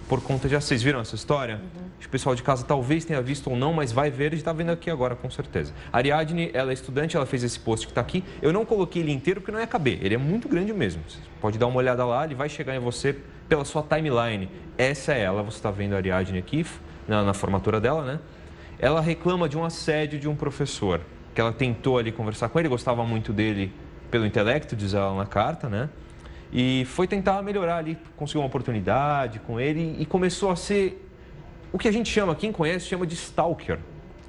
Por conta de... Vocês viram essa história? Acho que o pessoal de casa talvez tenha visto ou não, mas vai ver e está vendo aqui agora, com certeza. A Ariadne, ela é estudante, ela fez esse post que está aqui. Eu não coloquei ele inteiro porque não ia caber. Ele é muito grande mesmo. Você pode dar uma olhada lá, ele vai chegar em você pela sua timeline. Essa é ela, você está vendo a Ariadne aqui, na formatura dela, né? Ela reclama de um assédio de um professor, que ela tentou ali conversar com ele, gostava muito dele pelo intelecto, diz ela na carta, né? E foi tentar melhorar ali, conseguiu uma oportunidade com ele e começou a ser o que a gente chama, quem conhece, chama de stalker.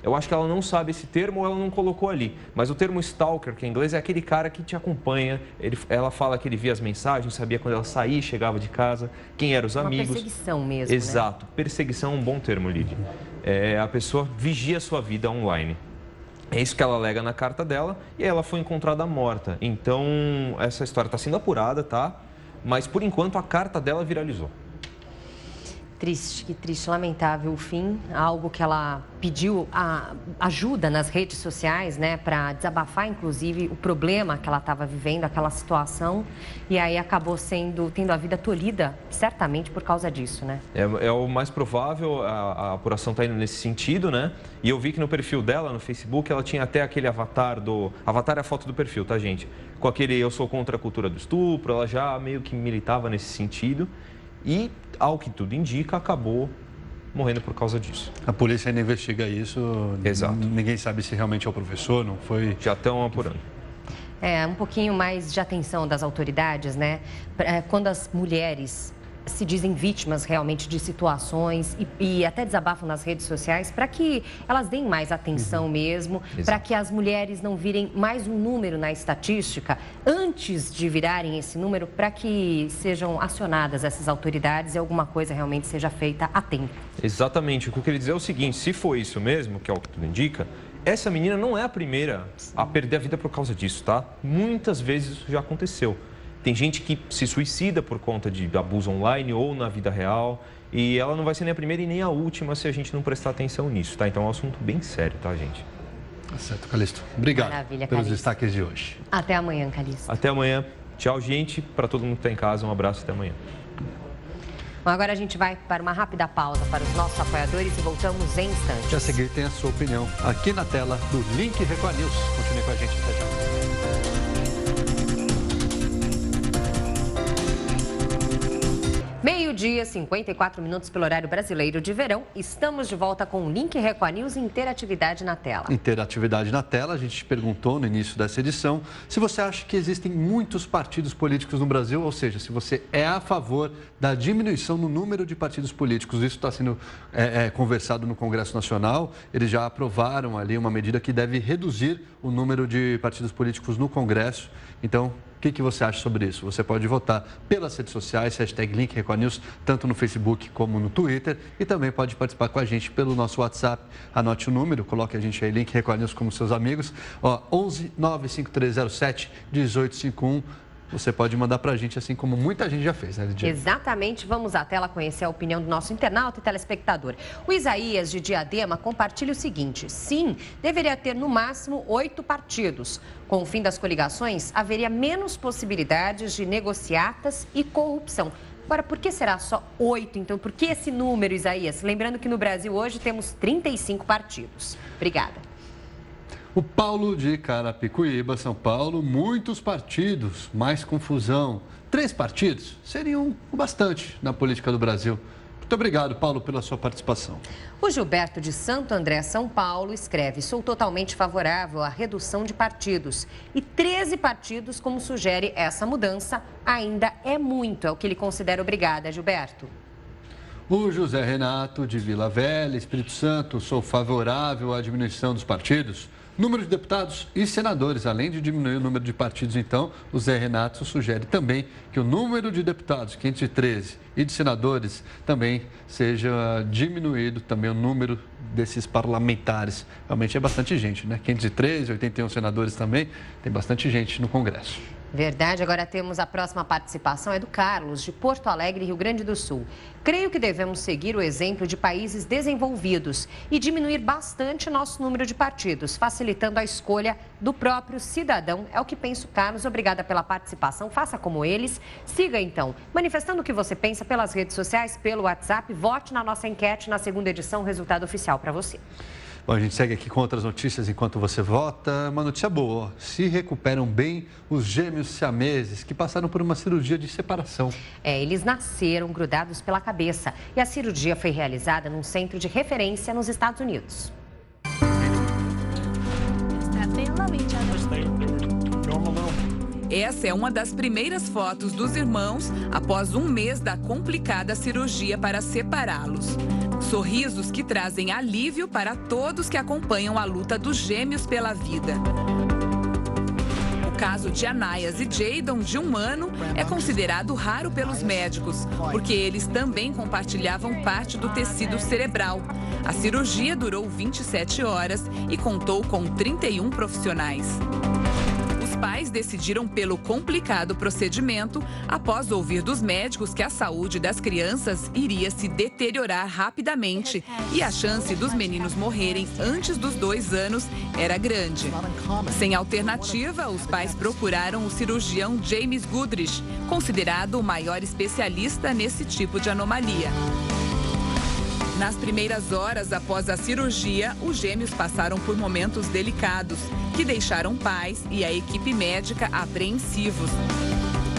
Eu acho que ela não sabe esse termo ou ela não colocou ali. Mas o termo stalker, que em inglês é aquele cara que te acompanha. Ela fala que ele via as mensagens, sabia quando ela saía, chegava de casa, quem eram os amigos. Uma perseguição mesmo, Exato. Né? Perseguição é um bom termo, Lídia. A pessoa vigia a sua vida online. É isso que ela alega na carta dela e ela foi encontrada morta. Então, essa história está sendo apurada, tá? Mas, por enquanto, a carta dela viralizou. triste, lamentável o fim. Algo que ela pediu ajuda nas redes sociais, né, para desabafar, inclusive, o problema que ela estava vivendo, aquela situação. E aí acabou tendo a vida tolhida, certamente por causa disso, né? É o mais provável, a apuração está indo nesse sentido, né? E eu vi que no perfil dela, no Facebook, ela tinha até aquele avatar Avatar é a foto do perfil, tá, gente? Com aquele eu sou contra a cultura do estupro, ela já meio que militava nesse sentido. E, ao que tudo indica, acabou morrendo por causa disso. A polícia ainda investiga isso. Exato. Ninguém sabe se realmente é o professor, não foi... Já estão apurando. Um pouquinho mais de atenção das autoridades, né? Quando as mulheres se dizem vítimas realmente de situações e até desabafam nas redes sociais, para que elas deem mais atenção mesmo, para que as mulheres não virem mais um número na estatística, antes de virarem esse número, para que sejam acionadas essas autoridades e alguma coisa realmente seja feita a tempo. Exatamente. O que eu queria dizer é o seguinte, se for isso mesmo, que é o que tudo indica, essa menina não é a primeira a perder a vida por causa disso, tá? Muitas vezes isso já aconteceu. Tem gente que se suicida por conta de abuso online ou na vida real. E ela não vai ser nem a primeira e nem a última se a gente não prestar atenção nisso, tá? Então é um assunto bem sério, tá, gente? Tá certo, Calixto. Obrigado pelos destaques de hoje. Até amanhã, Calixto. Até amanhã. Tchau, gente. Para todo mundo que está em casa, um abraço. Até amanhã. Bom, agora a gente vai para uma rápida pausa para os nossos apoiadores e voltamos em instantes. E a seguir tem a sua opinião aqui na tela do Link Record News. Continue com a gente até já. Meio-dia, 54 minutos pelo horário brasileiro de verão. Estamos de volta com o Link Record News e Interatividade na Tela. Interatividade na Tela. A gente te perguntou no início dessa edição se você acha que existem muitos partidos políticos no Brasil, ou seja, se você é a favor da diminuição no número de partidos políticos. Isso está sendo conversado no Congresso Nacional. Eles já aprovaram ali uma medida que deve reduzir o número de partidos políticos no Congresso. Então, o que você acha sobre isso? Você pode votar pelas redes sociais, hashtag Link Record News, tanto no Facebook como no Twitter. E também pode participar com a gente pelo nosso WhatsApp. Anote o número, coloque a gente aí, Link Record News, como seus amigos. 11 95307 1851. Você pode mandar para a gente, assim como muita gente já fez, né, Lidia? Exatamente. Vamos à tela conhecer a opinião do nosso internauta e telespectador. O Isaías, de Diadema, compartilha o seguinte: sim, deveria ter no máximo 8 partidos. Com o fim das coligações, haveria menos possibilidades de negociatas e corrupção. Agora, por que será só 8, então? Por que esse número, Isaías? Lembrando que no Brasil hoje temos 35 partidos. Obrigada. O Paulo de Carapicuíba, São Paulo, muitos partidos, mais confusão. 3 partidos seriam o bastante na política do Brasil. Muito obrigado, Paulo, pela sua participação. O Gilberto de Santo André, São Paulo, escreve: sou totalmente favorável à redução de partidos. E 13 partidos, como sugere essa mudança, ainda é muito. É o que ele considera. Obrigada, Gilberto. O José Renato, de Vila Velha, Espírito Santo, sou favorável à diminuição dos partidos. Número de deputados e senadores, além de diminuir o número de partidos, então, o Zé Renato sugere também que o número de deputados, 513, e de senadores também seja diminuído, também o número desses parlamentares. Realmente é bastante gente, né? 513, 81 senadores também, tem bastante gente no Congresso. Verdade. Agora temos a próxima participação, é do Carlos, de Porto Alegre, Rio Grande do Sul. Creio que devemos seguir o exemplo de países desenvolvidos e diminuir bastante nosso número de partidos, facilitando a escolha do próprio cidadão. É o que penso, Carlos. Obrigada pela participação. Faça como eles. Siga, então, manifestando o que você pensa pelas redes sociais, pelo WhatsApp. Vote na nossa enquete na segunda edição, o resultado oficial para você. Bom, a gente segue aqui com outras notícias enquanto você vota. Uma notícia boa: se recuperam bem os gêmeos siameses que passaram por uma cirurgia de separação. Eles nasceram grudados pela cabeça e a cirurgia foi realizada num centro de referência nos Estados Unidos. Essa é uma das primeiras fotos dos irmãos após um mês da complicada cirurgia para separá-los. Sorrisos que trazem alívio para todos que acompanham a luta dos gêmeos pela vida. O caso de Anaias e Jadon, de 1 ano, é considerado raro pelos médicos, porque eles também compartilhavam parte do tecido cerebral. A cirurgia durou 27 horas e contou com 31 profissionais. Os pais decidiram pelo complicado procedimento após ouvir dos médicos que a saúde das crianças iria se deteriorar rapidamente e a chance dos meninos morrerem antes dos 2 anos era grande. Sem alternativa, os pais procuraram o cirurgião James Goodrich, considerado o maior especialista nesse tipo de anomalia. Nas primeiras horas após a cirurgia, os gêmeos passaram por momentos delicados, que deixaram pais e a equipe médica apreensivos.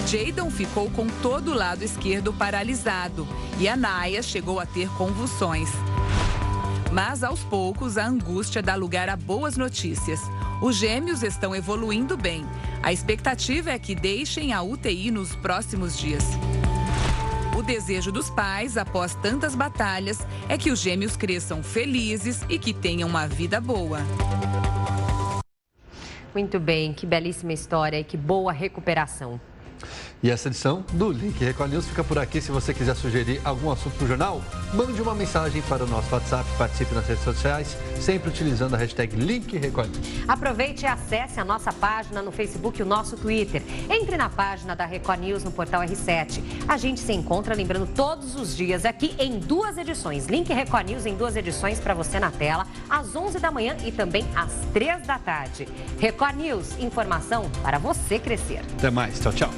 Jayden ficou com todo o lado esquerdo paralisado e a Naya chegou a ter convulsões. Mas, aos poucos, a angústia dá lugar a boas notícias. Os gêmeos estão evoluindo bem. A expectativa é que deixem a UTI nos próximos dias. O desejo dos pais, após tantas batalhas, é que os gêmeos cresçam felizes e que tenham uma vida boa. Muito bem, que belíssima história e que boa recuperação. E essa edição do Link Record News fica por aqui. Se você quiser sugerir algum assunto para o jornal, mande uma mensagem para o nosso WhatsApp, participe nas redes sociais, sempre utilizando a hashtag Link Record News. Aproveite e acesse a nossa página no Facebook e o nosso Twitter. Entre na página da Record News no portal R7. A gente se encontra, lembrando, todos os dias aqui em 2 edições. Link Record News em 2 edições para você na tela, às 11 da manhã e também às 3 da tarde. Record News, informação para você crescer. Até mais, tchau, tchau.